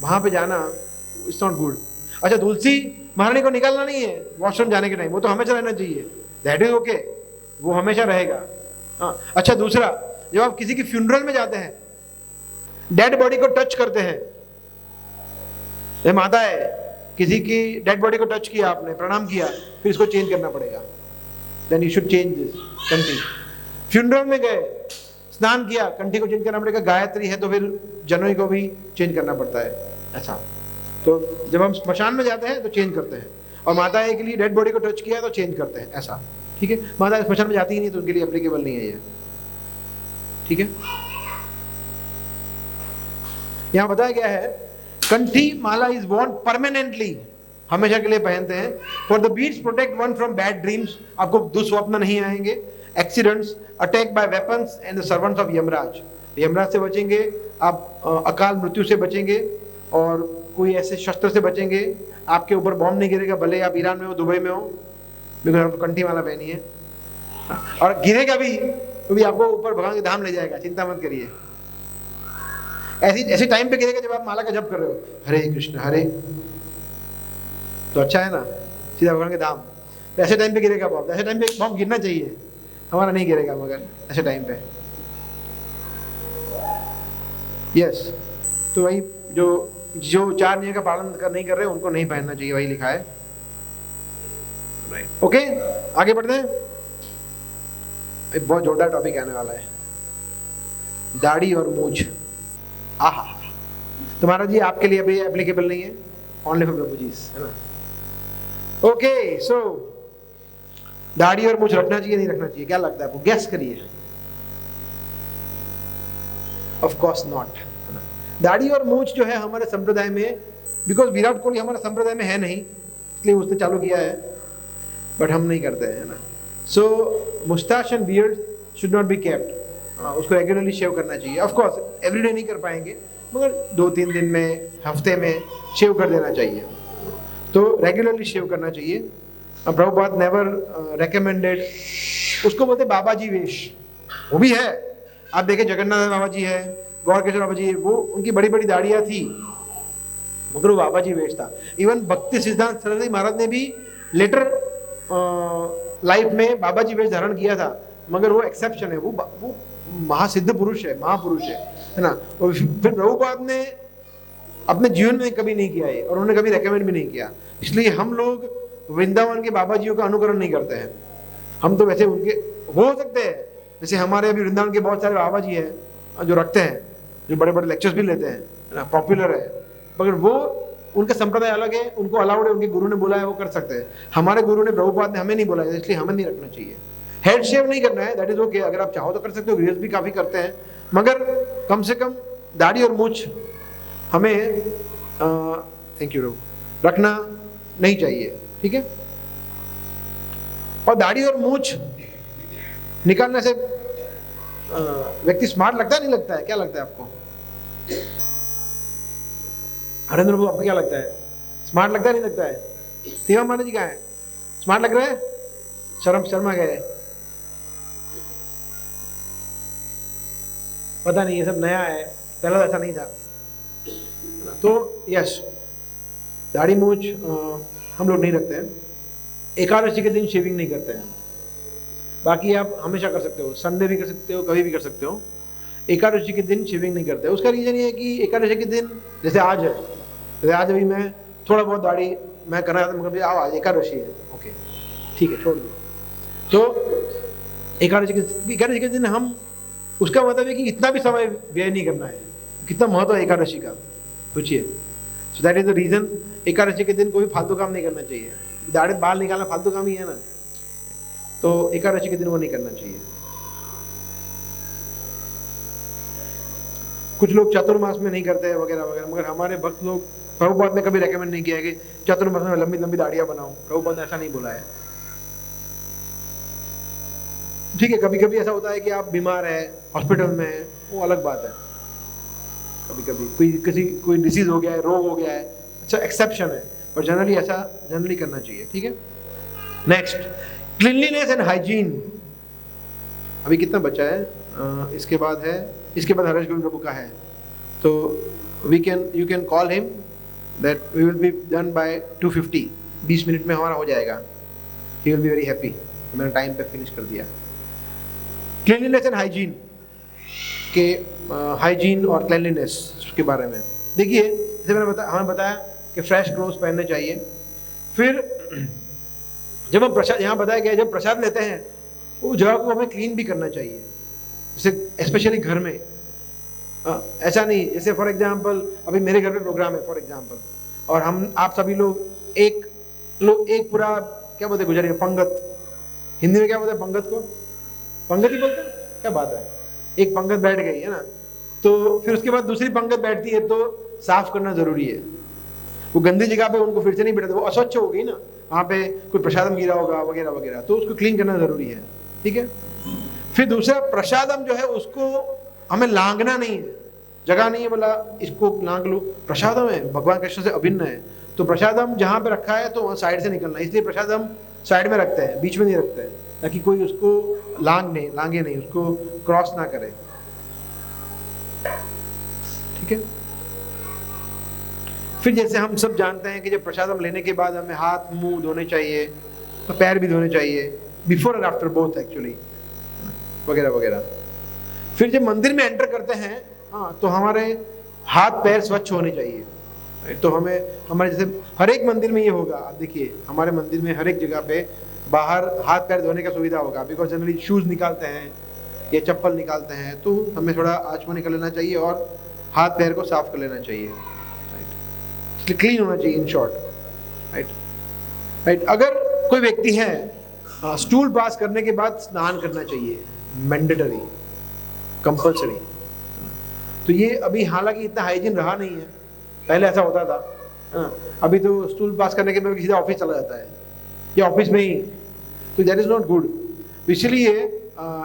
वहाँ पे जाना इट्स नॉट गुड। अच्छा, तुलसी महारानी को निकालना नहीं है वॉशरूम जाने के टाइम, वो तो हमेशा रहना चाहिए, दैट इज ओके, वो हमेशा रहेगा। हाँ, अच्छा दूसरा, जब आप किसी की फ्यूनरल में जाते हैं, डेड बॉडी को टच करते हैं, ये माता है, किसी की डेड बॉडी को टच किया आपने, प्रणाम किया, फिर इसको चेंज करना पड़ेगा, then you should change this कंठी। फ्यूनरल में गए, स्नान किया, कंठी को चेंज करना पड़ेगा, गायत्री है तो फिर जनोई को भी चेंज करना पड़ता है, ऐसा। तो जब हम स्मशान में जाते हैं तो चेंज करते हैं, और माता के लिए डेड बॉडी को टच किया तो चेंज करते हैं, ऐसा, ठीक है। माता स्मशान में जाती ही नहीं तो उनके लिए एप्लीकेबल नहीं है ये, ठीक है। यहां बताया गया है, कंठी माला इज वॉर्न परमानेंटली, हमेशा के लिए पहनते हैं। For the beads protect one from bad dreams, आपको दुस्वप्न नहीं आएंगे, accidents, attack by weapons and the servants of Yamraj, Yamraj से बचेंगे आप, अकाल मृत्यु से बचेंगे, और कोई ऐसे शस्त्र से बचेंगे, आपके ऊपर बॉम्ब नहीं गिरेगा, भले आप ईरान में हो, दुबई में हो, बिकॉज आपको कंठी माला पहनी है, और गिरेगा भी तो भी आपको ऊपर भगवान के धाम ले जाएगा, चिंता मत करिए। ऐसे टाइम पे गिरेगा जब आप माला का जप कर रहे हो, हरे कृष्ण हरे, तो अच्छा है ना, सीधा भगवान के धाम। तो ऐसे टाइम पे गिरेगा बॉम्ब, ऐसे टाइम पे बॉम्ब गिरना चाहिए, हमारा नहीं गिरेगा मगर ऐसे टाइम पे, यस। तो वही जो 4 नियम का पालन नहीं कर रहे उनको नहीं पहनना चाहिए, वही लिखा है, राइट। ओके, आगे बढ़ते हैं, एक बहुत जोरदार टॉपिक आने वाला है, दाढ़ी और मूछ। आहा, तुम्हारा जी आपके लिए अभी एप्लीकेबल नहीं है, ओनली फॉर प्रभु जी, है ना। ओके, सो दाढ़ी और मूछ रखना चाहिए नहीं रखना चाहिए, क्या लगता है आपको, गेस करिए। ऑफ कोर्स नॉट, है ना। दाढ़ी और मूछ जो है हमारे संप्रदाय में, बिकॉज विराट कोहली हमारे संप्रदाय में है नहीं, इसलिए उसने चालू किया है, बट हम नहीं करते हैं, है ना। So moustache and beard should not be kept, उसको रेगुलरली शेव करना चाहिए। ऑफ कोर्स एवरीडे नहीं कर पाएंगे, मगर 2-3 दिन में, हफ्ते में शेव कर देना चाहिए, तो रेगुलरली शेव करना चाहिए। प्रभुपाद नेवर रेकमेंडेड, उसको बोलते बाबा जी वेश, वो भी है, आप देखें जगन्नाथ बाबा जी है, गौर किशोर बाबा जी, वो उनकी बड़ी बड़ी दाढ़ियाँ थी, मगर वो बाबा जी वेश था। इवन भक्ति सिद्धांत सरस्वती महाराज ने भी लेटर लाइफ में बाबा जी वेश धारण किया था, मगर वो एक्सेप्शन है, वो महासिद्ध पुरुष है, महापुरुष है ना। और फिर प्रभुपाद ने अपने जीवन में कभी नहीं किया है, और उन्होंने कभी रेकमेंड भी नहीं किया, इसलिए हम लोग वृंदावन के बाबा जियों का अनुकरण नहीं करते हैं। हम तो वैसे उनके हो सकते हैं, जैसे हमारे अभी वृंदावन के बहुत सारे बाबा जी हैं जो रखते हैं, जो बड़े बड़े लेक्चर्स भी लेते हैं, ना, पॉपुलर है, मगर वो उनका संप्रदाय अलग है, उनको अलाउड है, उनके गुरु ने बोला है, वो कर सकते हैं। हमारे गुरु ने, प्रभुपाद ने हमें नहीं बोला है, इसलिए हमें नहीं रखना चाहिए। हेड शेव नहीं करना है, दैट इज ओके, अगर आप चाहो तो कर सकते हो, गृहस्थ भी काफी करते हैं, मगर कम से कम दाढ़ी और मूछ हमें थैंक यू रखना नहीं चाहिए, ठीक है। और दाढ़ी और मूछ निकालने से व्यक्ति स्मार्ट लगता है नहीं लगता है? क्या लगता है आपको? हरेंद्र बाबू आपको क्या लगता है? स्मार्ट लगता है नहीं लगता है? तीवा माता जी कहाँ है? स्मार्ट लग रहा है? शर्मा गए? पता नहीं, ये सब नया है, पहले तो ऐसा नहीं था। तो यस, दाढ़ी मूछ हम लोग नहीं रखते हैं। एकादशी के दिन शेविंग नहीं करते हैं। बाकी आप हमेशा कर सकते हो, संडे भी कर सकते हो, कभी भी कर सकते हो। एकादशी के दिन शेविंग नहीं करते। उसका रीज़न ये है कि एकादशी के दिन, जैसे आज है, जैसे आज अभी मैं थोड़ा बहुत दाढ़ी मैं कर रहा था, मगर आओ आज एकादशी है, ओके ठीक है छोड़ दो। तो एकादशी के दिन हम, उसका मतलब है कि इतना भी समय व्यय नहीं करना है। कितना महत्व है एकादशी का, सोचिए। So that is the reason, Ekadashi के दिन कोई फालतू काम नहीं करना चाहिए। दाढ़ी बाल निकालना फालतू काम ही है ना, तो एकादशी के दिन वो नहीं करना चाहिए। कुछ लोग चातुर्मास में नहीं करते हैं वगैरह वगैरह, मगर हमारे भक्त लोग, प्रभुपाद ने कभी रेकमेंड नहीं किया है कि चातुर्मास में लंबी लंबी दाढ़ियां बनाओ। प्रभुपाद ने ऐसा नहीं बोला है। ठीक है, कभी कभी ऐसा होता है कि आप बीमार है, हॉस्पिटल में है, वो अलग बात है। कभी कभी कोई डिसीज हो गया है, रोग हो गया है, अच्छा एक्सेप्शन है, पर जनरली ऐसा जनरली करना चाहिए। ठीक है, नेक्स्ट, क्लीनलीनेस एंड हाइजीन। अभी कितना बचा है? इसके बाद हरेश गोविंद प्रभु का है। तो you can call him that we will be done by 2:50। 20 minute में हमारा हो जाएगा। He will be very happy, मैंने टाइम पे फिनिश कर दिया। क्लीनलीनेस एंड हाइजीन के हाइजीन और क्लीनलीनेस के बारे में देखिए, जैसे हमें बताया कि फ्रेश क्लोथ्स पहनने चाहिए। फिर जब हम प्रसाद, यहाँ बताया गया जब प्रसाद लेते हैं वो जगह को हमें क्लीन भी करना चाहिए, जैसे स्पेशली घर में। ऐसा नहीं, जैसे फॉर एग्जांपल अभी मेरे घर में प्रोग्राम है फॉर एग्जांपल, और आप सभी लोग एक पूरा, क्या बोलते हैं गुजराती में, पंगत, हिंदी में क्या बोलते हैं पंगत को? पंगत ही बोलते हैं, क्या बात है। एक पंगत बैठ गई है ना, तो फिर उसके बाद दूसरी पंगत बैठती है, तो साफ करना जरूरी है। वो गंदी जगह पे उनको फिर से नहीं बैठते, वो अस्वच्छ हो गई ना, वहाँ पे कोई प्रसादम गिरा होगा वगैरह वगैरह, तो उसको क्लीन करना जरूरी है। ठीक है, फिर दूसरा, प्रसादम जो है उसको हमें लांघना नहीं है, जगह नहीं है बोला इसको लांघ लो। प्रसादम है, भगवान कृष्ण से अभिन्न है, तो प्रसादम जहाँ पे रखा है तो वहाँ साइड से निकलना है। इसलिए प्रसादम साइड में रखते हैं, बीच में नहीं रखते हैं, ताकि कोई उसको लांघे नहीं, उसको क्रॉस ना करे। ठीक है, फिर जैसे हम सब जानते हैं कि जब प्रसादम लेने के बाद हमें हाथ मुंह धोने चाहिए, तो पैर भी धोने चाहिए, बिफोर और आफ्टर बोथ एक्चुअली, वगैरह वगैरह। फिर जब मंदिर में एंटर करते हैं, हाँ, तो हमारे हाथ पैर स्वच्छ होने चाहिए। तो हमारे जैसे हर एक मंदिर में ये होगा, आप देखिए हमारे मंदिर में हर एक जगह पे बाहर हाथ पैर धोने का सुविधा होगा, बिकॉज जनरली शूज निकालते हैं या चप्पल निकालते हैं, तो हमें थोड़ा आचमन निकाल लेना चाहिए और हाथ पैर को साफ कर लेना चाहिए। राइट, क्लीन होना चाहिए इन शॉर्ट। राइट, अगर कोई व्यक्ति है, स्टूल पास करने के बाद स्नान करना चाहिए, मैंडेटरी, कंपल्सरी। तो ये अभी हालांकि इतना हाइजीन रहा नहीं है, पहले ऐसा होता था। अभी तो स्टूल पास करने के बाद सीधा ऑफिस चला जाता है या ऑफिस में ही, तो दैट इज नॉट गुड। इसलिए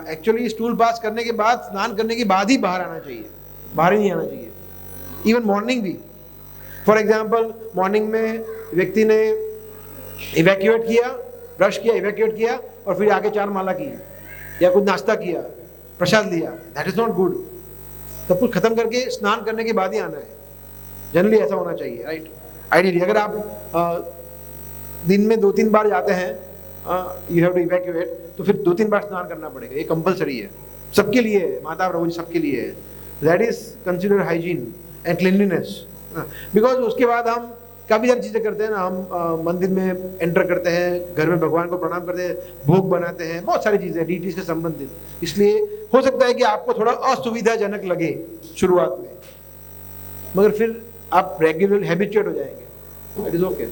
एक्चुअली स्टूल पास करने के बाद, स्नान करने के बाद ही बाहर आना चाहिए, बाहर ही नहीं आना चाहिए। इवन मॉर्निंग भी, फॉर एग्जाम्पल मॉर्निंग में व्यक्ति ने इवैक्यूएट किया, ब्रश किया, इवैक्यूएट किया और फिर आके 4 माला की या कुछ नाश्ता किया, प्रसाद लिया, दैट इज नॉट गुड। सब कुछ खत्म करके स्नान करने के बाद ही आना है, जनरली ऐसा होना चाहिए। राइट, आइडियली अगर आप दिन में 2-3 बार जाते हैं, यू हैव टू इवैक्यूएट, तो फिर 2-3 बार स्नान करना पड़ेगा, ये कंपलसरी है, सबके लिए है, माता प्रभु जी सबके लिए है। That is consider hygiene and cleanliness. Because उसके बाद हम काफ़ी सारी चीज़ें करते हैं ना, हम मंदिर में एंटर करते हैं, घर में भगवान को प्रणाम करते हैं, भोग बनाते हैं, बहुत सारी चीज़ें डीटी से संबंधित। इसलिए हो सकता है कि आपको थोड़ा असुविधाजनक लगे शुरुआत में, मगर फिर आप रेगुलर हैबिचुएट हो जाएंगे। It is okay.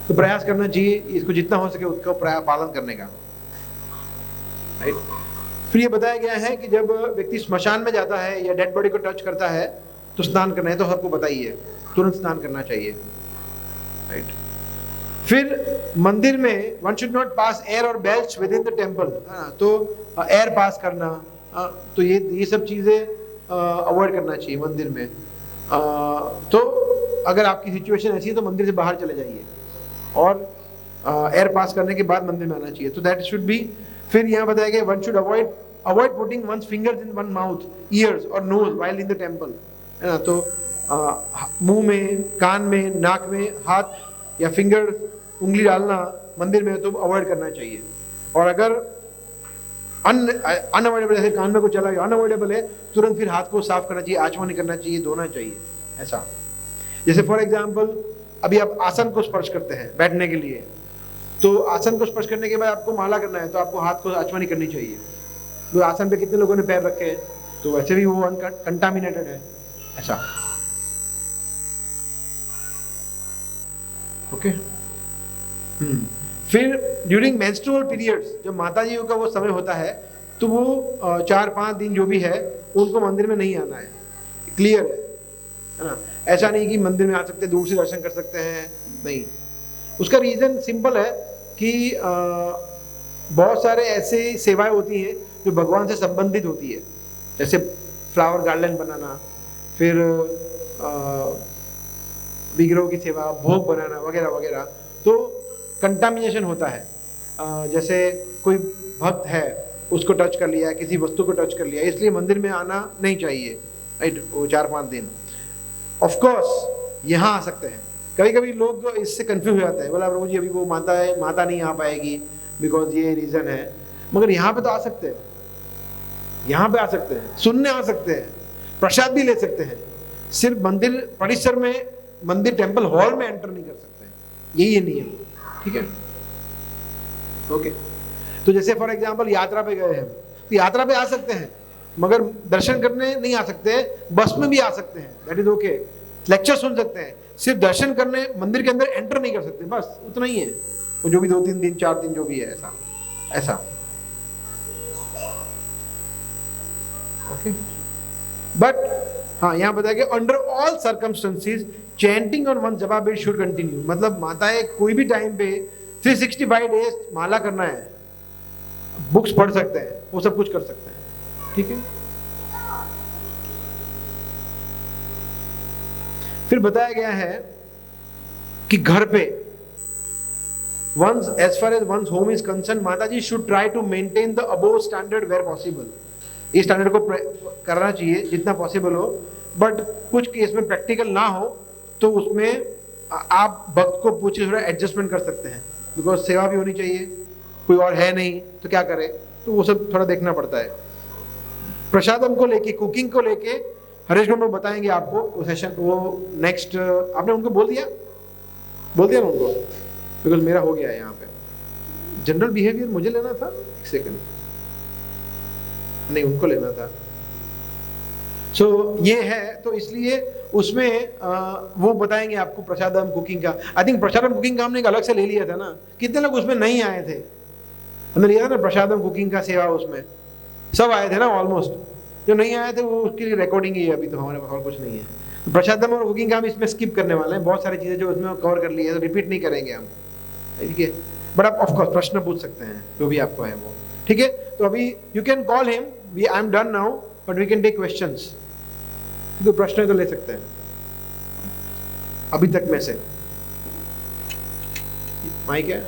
तो प्रयास करना चाहिए इसको जितना हो सके उसका पालन करने का। राइट, फिर ये बताया गया है कि जब व्यक्ति स्मशान में जाता है या डेड बॉडी को टच करता है तो स्नान करना है, तो सबको बताइए तुरंत स्नान करना चाहिए। राइट, फिर मंदिर में one should not pass air और bells within the temple. तो एयर पास करना, तो ये सब चीज़ें अवॉइड करना चाहिए मंदिर में। तो अगर आपकी सिचुएशन ऐसी है तो मंदिर से बाहर चले जाइए और एयर पास करने के बाद मंदिर में आना चाहिए। तो दैट शुड बी। फिर यहाँ बताया गया one should avoid putting one's fingers in one mouth, ears और nose while in the temple, है ना। तो मुंह में, कान में, नाक में हाथ या फिंगर, उंगली डालना मंदिर में तो अवॉइड करना चाहिए। और अगर अनअवॉइडेबल है, कान में कुछ चला गया, अनअवॉइडेबल है, तुरंत फिर हाथ को साफ करना चाहिए, आचमन करना चाहिए, धोना चाहिए। ऐसा जैसे फॉर एग्जाम्पल अभी आप आसन को स्पर्श करते हैं बैठने के लिए, तो आसन को स्पर्श करने के बाद आपको माला करना है तो आपको हाथ को आचमनी करनी चाहिए। तो आसन पे कितने लोगों ने पैर रखे हैं, तो वैसे भी वो कंटामिनेटेड है। ऐसा ओके। फिर ड्यूरिंग मेंस्ट्रुअल पीरियड्स, जब माता जी का वो समय होता है तो वो 4-5 दिन जो भी है उनको मंदिर में नहीं आना है। क्लियर है ना। ऐसा नहीं कि मंदिर में आ सकते, दूर से दर्शन कर सकते हैं, नहीं। उसका रीज़न सिंपल है कि बहुत सारे ऐसे सेवाएं होती हैं जो भगवान से संबंधित होती है, जैसे फ्लावर गार्डन बनाना, फिर विग्रहों की सेवा, भोग बनाना वगैरह वगैरह। तो कंटामिनेशन होता है। जैसे कोई भक्त है, उसको टच कर लिया, किसी वस्तु को टच कर लिया, इसलिए मंदिर में आना नहीं चाहिए, राइट। वो 4-5 दिन ऑफ कोर्स यहाँ आ सकते हैं। कभी कभी लोग इससे कंफ्यूज हो जाते हैं, बोला प्रभु जी अभी वो माता नहीं आ पाएगी बिकॉज ये रीज़न है, मगर यहाँ पे तो आ सकते हैं, यहाँ पे आ सकते हैं, सुनने आ सकते हैं, प्रसाद भी ले सकते हैं। सिर्फ मंदिर परिसर में, मंदिर टेम्पल हॉल में एंटर नहीं कर सकते हैं, यही है नियम, ठीक है। ओके। तो जैसे फॉर एग्जाम्पल यात्रा पे गए हैं तो यात्रा पे आ सकते हैं, मगर दर्शन करने नहीं आ सकते, बस में भी आ सकते हैं, दैट इज ओके। लेक्चर सुन सकते हैं, सिर्फ दर्शन करने मंदिर के अंदर एंटर नहीं कर सकते, बस उतना ही है। वो जो भी 2-3 दिन 4 दिन जो भी है, ऐसा ओके। बट हाँ, यहाँ बताया कि under all circumstances chanting on one जपा बेड शुड कंटिन्यू। मतलब माताएं कोई भी टाइम पे 365 डेज माला करना है, बुक्स पढ़ सकते हैं, वो सब कुछ कर सकते हैं, ठीक है। फिर बताया गया है कि घर पे once as far as one's home is concerned, माता जी should try to maintain the above standard where possible। इस स्टैंडर्ड को करना चाहिए जितना पॉसिबल हो, बट कुछ केस में प्रैक्टिकल ना हो तो उसमें आप भक्त को पूछे थोड़ा एडजस्टमेंट कर सकते हैं, बिकॉज सेवा भी होनी चाहिए, कोई और है नहीं तो क्या करे, तो वो सब थोड़ा देखना पड़ता है। प्रसादम को लेके, कुकिंग को लेके हरीश गौड़ बताएंगे आपको वो सेशन, वो नेक्स्ट। आपने उनको बोल दिया ना उनको, बिकॉज मेरा हो गया है यहाँ पे। जनरल बिहेवियर मुझे लेना था, एक सेकंड, नहीं उनको लेना था। सो ये है, तो इसलिए उसमें वो बताएंगे आपको प्रसादम कुकिंग का। आई थिंक प्रसादम कुकिंग का हमने एक अलग से ले लिया था ना, कितने लोग उसमें नहीं आए थे? हमने लिया था ना प्रसादम कुकिंग का सेवा, उसमें सब आए थे ना ऑलमोस्ट। जो नहीं आए थे वो उसके लिए रिकॉर्डिंग ही है, अभी तो हमारे पास और कुछ नहीं है। प्रसादम और कुकिंग का हम इसमें स्किप करने वाले हैं, बहुत सारी चीज़ें जो उसमें कवर कर ली है तो रिपीट नहीं करेंगे हम, ठीक है। बट आप ऑफकोर्स प्रश्न पूछ सकते हैं जो भी आपको है वो, ठीक है। तो अभी you can call him, I am done now, but we can take questions. तो प्रश्न तो ले सकते हैं अभी तक में से। माइक है?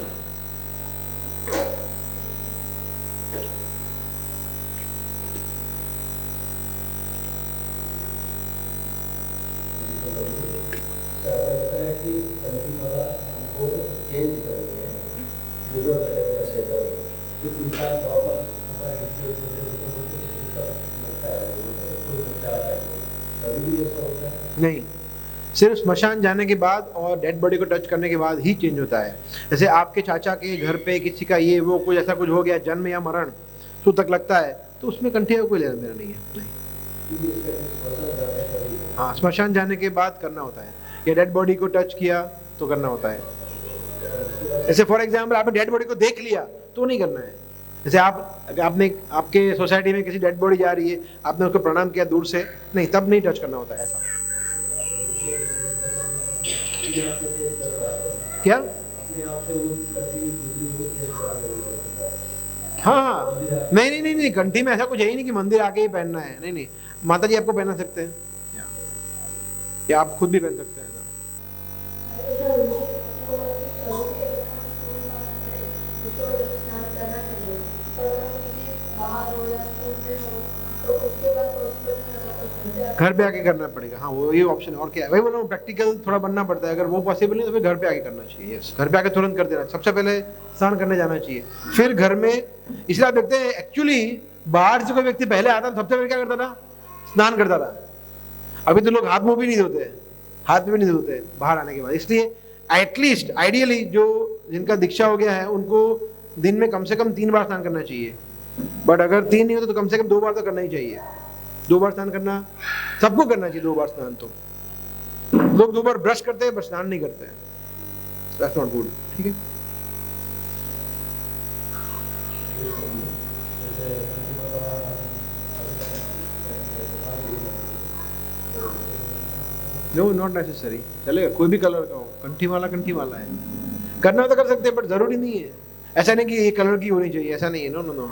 नहीं, सिर्फ स्मशान जाने के बाद और डेड बॉडी को टच करने के बाद ही चेंज होता है। जैसे आपके चाचा के घर पे किसी का ये वो कुछ ऐसा कुछ हो गया, जन्म या मरण तो तक लगता है, तो उसमें कंटिन्यू कोई लेना देना नहीं है, नहीं। हाँ, स्मशान जाने के बाद करना होता है, या डेड बॉडी को टच किया तो करना होता है। जैसे फॉर एग्जाम्पल आपने डेड बॉडी को देख लिया तो नहीं करना है। जैसे आपने आपके सोसाइटी में किसी डेड बॉडी जा रही है, आपने उसको प्रणाम किया दूर से, नहीं तब नहीं टच करना होता है। ऐसा क्या हाँ हाँ, नहीं नहीं नहीं नहीं, कंठी में ऐसा कुछ है ही नहीं कि मंदिर आके ही पहनना है, नहीं नहीं, माता जी आपको पहना सकते हैं या आप खुद भी पहन सकते हैं ऐसा। घर पे आके करना पड़ेगा, हाँ वो ये ऑप्शन है, और क्या है, वही बोल रहा हूँ, प्रैक्टिकल थोड़ा बनना पड़ता है, अगर वो पॉसिबल नहीं तो फिर घर पे आके करना चाहिए। यस, घर पे आके तुरंत कर देना, सबसे पहले स्नान करने जाना चाहिए, फिर घर में। इसलिए आप देखते हैं एक्चुअली बाहर से कोई व्यक्ति पहले आता था, सबसे पहले क्या करता था, स्नान करता था। अभी तो लोग हाथ मुंह भी नहीं धोते, हाथ भी नहीं धोते बाहर आने के बाद। इसलिए एटलीस्ट आइडियली जो जिनका दीक्षा हो गया है उनको दिन में कम से कम 3 बार स्नान करना चाहिए, बट अगर 3 नहीं होता तो कम से कम 2 बार तो करना ही चाहिए। 2 बार स्नान करना सबको करना चाहिए, 2 बार स्नान। तो लोग 2 बार ब्रश करते हैं पर स्नान नहीं करते हैं, दैट्स नॉट गुड। ठीक है, नो नॉट नेसेसरी, चलेगा कोई भी कलर का हो, कंठी वाला है, करना तो कर सकते हैं बट जरूरी नहीं है। ऐसा नहीं कि ये कलर की होनी चाहिए, ऐसा नहीं है, no no no,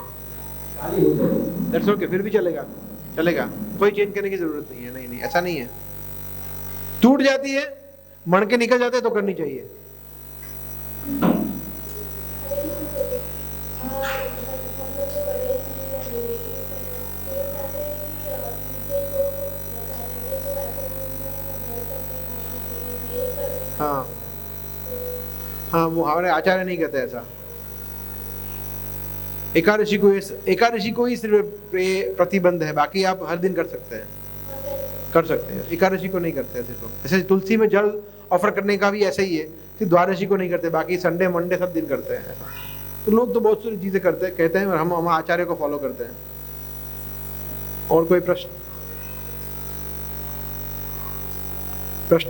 that's okay, फिर भी चलेगा, चलेगा, कोई चेंज करने की जरूरत नहीं है, नहीं नहीं ऐसा नहीं है। टूट जाती है, मण के निकल जाते हैं तो करनी चाहिए। हाँ हाँ, वो हमारे आचार्य नहीं कहते ऐसा। एकादशी को ही सिर्फ प्रतिबंध है, बाकी आप हर दिन कर सकते हैं, कर सकते हैं। एकादशी को नहीं करते हैं सिर्फ, ऐसे तुलसी में जल ऑफर करने का भी ऐसे ही है, सिर्फ द्वादशी को नहीं करते, बाकी संडे मंडे सब दिन करते हैं ऐसा। तो लोग तो बहुत सारी चीजें करते हैं, कहते हैं, और हम आचार्य को फॉलो करते हैं। और कोई प्रश्न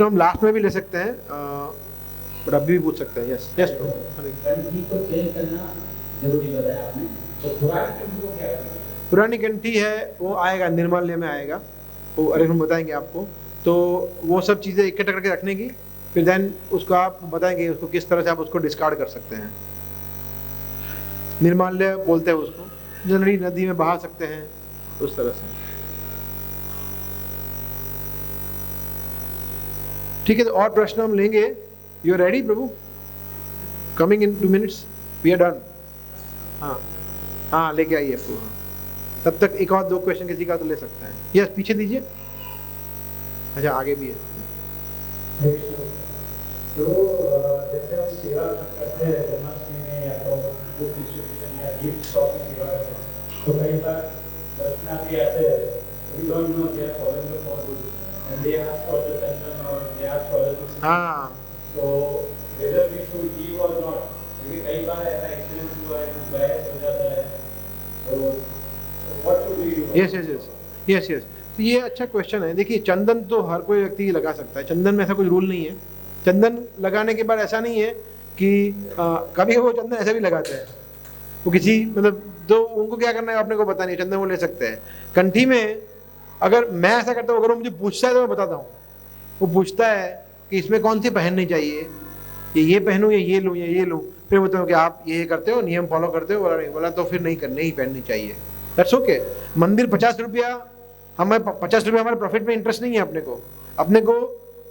हम लास्ट में भी ले सकते हैं, और अभी भी पूछ सकते हैं। यस यस, पुरानी कंठी है वो आएगा, निर्माल्य में आएगा वो, अरे हम बताएंगे आपको। तो वो सब चीज़ें इकट्ठा करके रखने की, फिर देन उसको आप बताएंगे उसको किस तरह से आप उसको डिस्कार्ड कर सकते हैं। निर्माल्य बोलते हैं उसको, जनरली नदी में बहा सकते हैं उस तरह से। ठीक है, तो और प्रश्न हम लेंगे। यू आर रेडी प्रभु? Coming in 2 minutes, we are done. हाँ हाँ, लेके आइए आपको। हाँ, तब तक एक और 2 क्वेश्चन किसी का तो ले सकते हैं। यस, पीछे दीजिए। अच्छा, आगे भी है। तो जैसे हम सेवा करते हैं जन्माष्टमी में, या तो बुक डिस्ट्रीब्यूशन या गिफ्ट शॉपिंग सेवा करते हैं, तो कई बार दर्शनार्थी आते हैं, we don't know they are following the formula and they ask for the chandan और दे आस्क फॉर द, हाँ, तो वेदर वी शुड गिव और नॉट, क्योंकि कई बार ऐसा एक्सीडेंट हुआ है, कुछ बहस हो जाता है, तो what should we do? Yes yes yes yes yes, तो ये अच्छा क्वेश्चन है। देखिए, चंदन तो हर कोई व्यक्ति लगा सकता है, चंदन में ऐसा कुछ रूल नहीं है। चंदन लगाने के बाद ऐसा नहीं है कि कभी वो चंदन ऐसे भी लगाते हैं, वो किसी मतलब, तो उनको क्या करना है अपने को पता नहीं, चंदन वो ले सकते हैं। कंठी में अगर मैं ऐसा करता हूँ, अगर वो मुझे पूछता है तो मैं बताता हूँ। वो पूछता है कि इसमें कौन सी पहननी चाहिए, ये पहनूँ या ये लूँ या ये लूँ, फिर बोलते हो कि आप ये करते हो, नियम फॉलो करते हो, बोला नहीं, बोला तो फिर नहीं करनी ही पहननी चाहिए, दैट्स ओके। मंदिर 50 रुपया, हमें 50 रुपया हमारे प्रॉफिट में इंटरेस्ट नहीं है, अपने को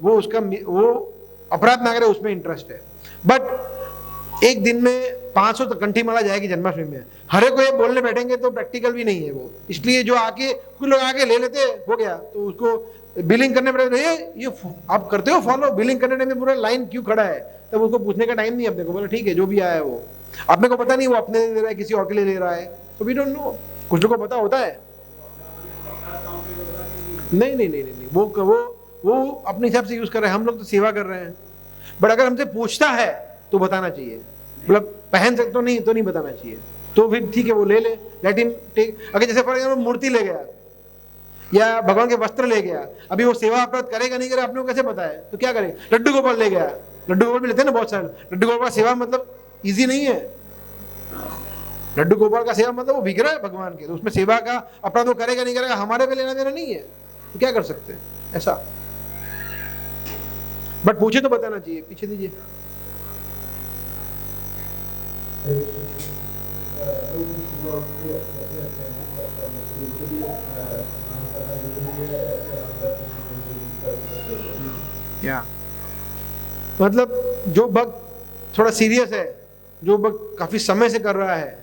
वो उसका वो अपराध ना करे उसमें इंटरेस्ट है। बट एक दिन में 500 तो कंठी माला जाएगी जन्माष्टमी में, हर एक को ये बोलने बैठेंगे तो प्रैक्टिकल भी नहीं है वो। इसलिए जो आके कुछ लोग आके ले लेते हो गया, तो उसको बिलिंग करने पड़ेगा, ये आप करते हो फॉलो, बिलिंग करने में पूरा लाइन क्यों खड़ा है, तब उसको पूछने का टाइम नहीं अपने को। बोला ठीक है, जो भी आया है वो, अपने को पता नहीं वो अपने लिए ले रहा है किसी और के लिए ले रहा है, तो वी डोंट नो। कुछ लोगों को पता होता है, नहीं नहीं नहीं नहीं, वो अपने हिसाब से यूज कर रहे हैं, हम लोग तो सेवा कर रहे हैं। बट अगर हमसे पूछता है तो बताना चाहिए, मतलब पहन सकते तो नहीं बताना चाहिए, तो फिर ठीक है वो ले ले, लेट हिम टेक। अगर जैसे फॉर एग्जाम्पल मूर्ति ले गया या भगवान के वस्त्र ले गया, अभी वो सेवा अपराध करेगा नहीं करेगा अपने को कैसे पता है, तो क्या करें। लड्डू गोपाल ले गया, लड्डू गोपाल भी लेते हैं ना बहुत सारे, लड्डू गोपाल का सेवा मतलब ईजी नहीं है। लड्डू गोपाल का सेवा मतलब वो बिक रहा है भगवान के, तो उसमें सेवा का अपराध वो करेगा नहीं करेगा, हमारे पे लेना देना नहीं है, तो क्या कर सकते हैं ऐसा। बट पूछे तो बताना चाहिए। पीछे दीजिए। लोग सुबह उठ के जैसे ऐसे नहीं करता हूँ, तो उनके लिए स्नान करना जरूरी है, ऐसे हल्का कर सकते हैं। या मतलब जो भक्त थोड़ा सीरियस है, जो भक्त काफी समय से कर रहा है,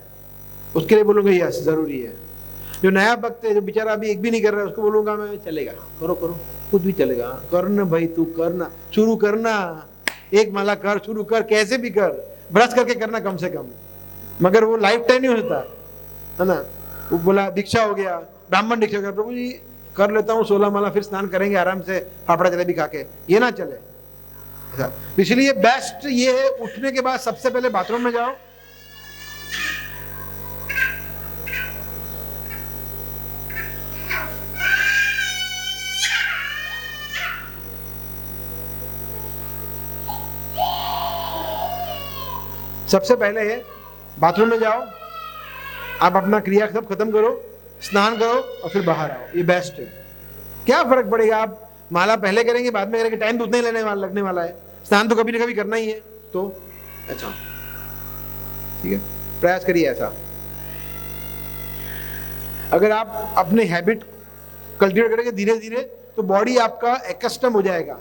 उसके लिए बोलूंगा यस जरूरी है। जो नया भक्त है, जो बेचारा अभी एक भी नहीं कर रहा है, उसको बोलूंगा मैं चलेगा, करो करो, खुद भी चलेगा, करना भाई, तू करना, शुरू करना, एक माला कर, शुरू कर, कैसे भी कर, ब्रश करके करना कम से कम, मगर वो लाइफ टाइम नहीं होता है ना। वो बोला दीक्षा हो गया, ब्राह्मण दीक्षा हो गया, प्रभु जी कर लेता हूँ 16 माला, फिर स्नान करेंगे आराम से फाफड़ा जलेबी खा के, ये ना चले। इसलिए बेस्ट ये है, उठने के बाद सबसे पहले बाथरूम में जाओ, सबसे पहले है बाथरूम में जाओ, आप अपना क्रिया सब खत्म करो, स्नान करो और फिर बाहर आओ, ये बेस्ट है। क्या फर्क पड़ेगा, आप माला पहले करेंगे बाद में करेंगे, टाइम तो उतना ही लगने वाला है, स्नान तो कभी ना कभी करना ही है। तो अच्छा ठीक है, प्रयास करिए ऐसा। अगर आप अपने हैबिट कल्टीवेट करेंगे धीरे धीरे, तो बॉडी आपका एकस्टम हो जाएगा,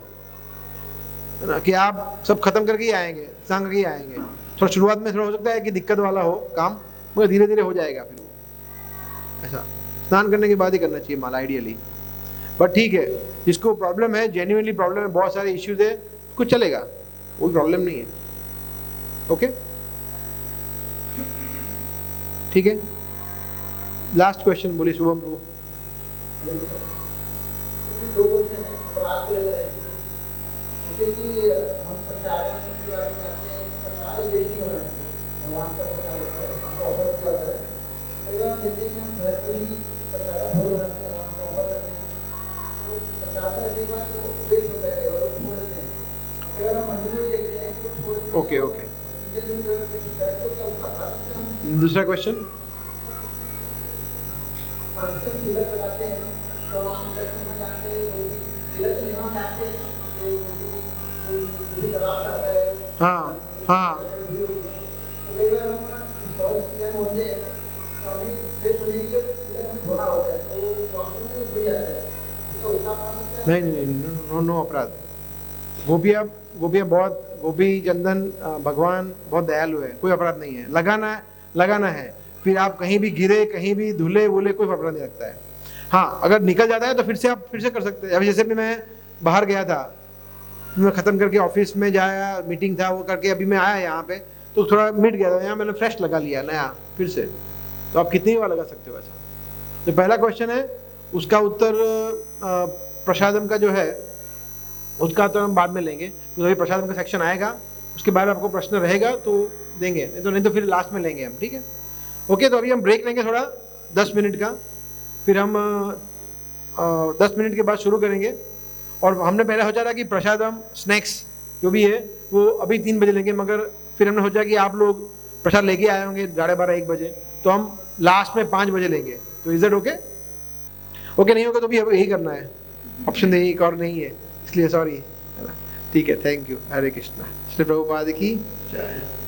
है ना, कि आप सब खत्म करके ही आएंगे, स्नान करके ही आएंगे। थोड़ा शुरुआत में थोड़ा हो सकता है कि दिक्कत वाला हो काम, मगर धीरे धीरे हो जाएगा फिर वो। ऐसा स्नान करने के बाद ही करना चाहिए माला आइडियली। बट ठीक है, जिसको प्रॉब्लम है, जेन्युइनली प्रॉब्लम है, बहुत सारे इश्यूज है, कुछ चलेगा, कोई प्रॉब्लम नहीं है। ओके ठीक है, लास्ट क्वेश्चन बोलिए शुभम प्रभु। ओके ओके, दूसरा क्वेश्चन। हाँ हाँ नहीं नहीं नहीं, नो नो अपराध। गोपिया बहुत, गोपी चंदन भगवान बहुत दयालु है, कोई अपराध नहीं है। लगाना है, फिर आप कहीं भी गिरे, कहीं भी धुले वुले, कोई अपराध नहीं लगता है। हाँ अगर निकल जाता है तो फिर से आप फिर से कर सकते हैं। अभी जैसे भी मैं बाहर गया था, मैं ख़त्म करके ऑफिस में जाया, मीटिंग था वो करके अभी मैं आया यहाँ पे, तो थोड़ा मिट गया था, यहाँ मैंने फ्रेश लगा लिया नया फिर से। तो आप कितनी बार लगा सकते हो ऐसा। जो पहला क्वेश्चन है उसका उत्तर प्रसादम का जो है उसका तो हम बाद में लेंगे, तो अभी प्रसादम का सेक्शन आएगा, उसके बाद आपको प्रश्न रहेगा तो देंगे, नहीं तो फिर लास्ट में लेंगे हम, ठीक है। ओके, तो अभी हम ब्रेक लेंगे थोड़ा 10 मिनट का, फिर हम 10 मिनट के बाद शुरू करेंगे। और हमने पहले सोचा था कि प्रसादम स्नैक्स जो भी है वो अभी 3 बजे लेंगे, मगर फिर हमने सोचा कि आप लोग प्रसाद लेके आए होंगे 12:30-1 बजे, तो हम लास्ट में 5 बजे लेंगे। तो इज इट ओके? ओके नहीं होगा तो भी यही करना है, ऑप्शन नहीं एक और नहीं है, इसलिए सॉरी, है ना। ठीक है, थैंक यू, हरे कृष्णा। श्री प्रभुपाद की जय।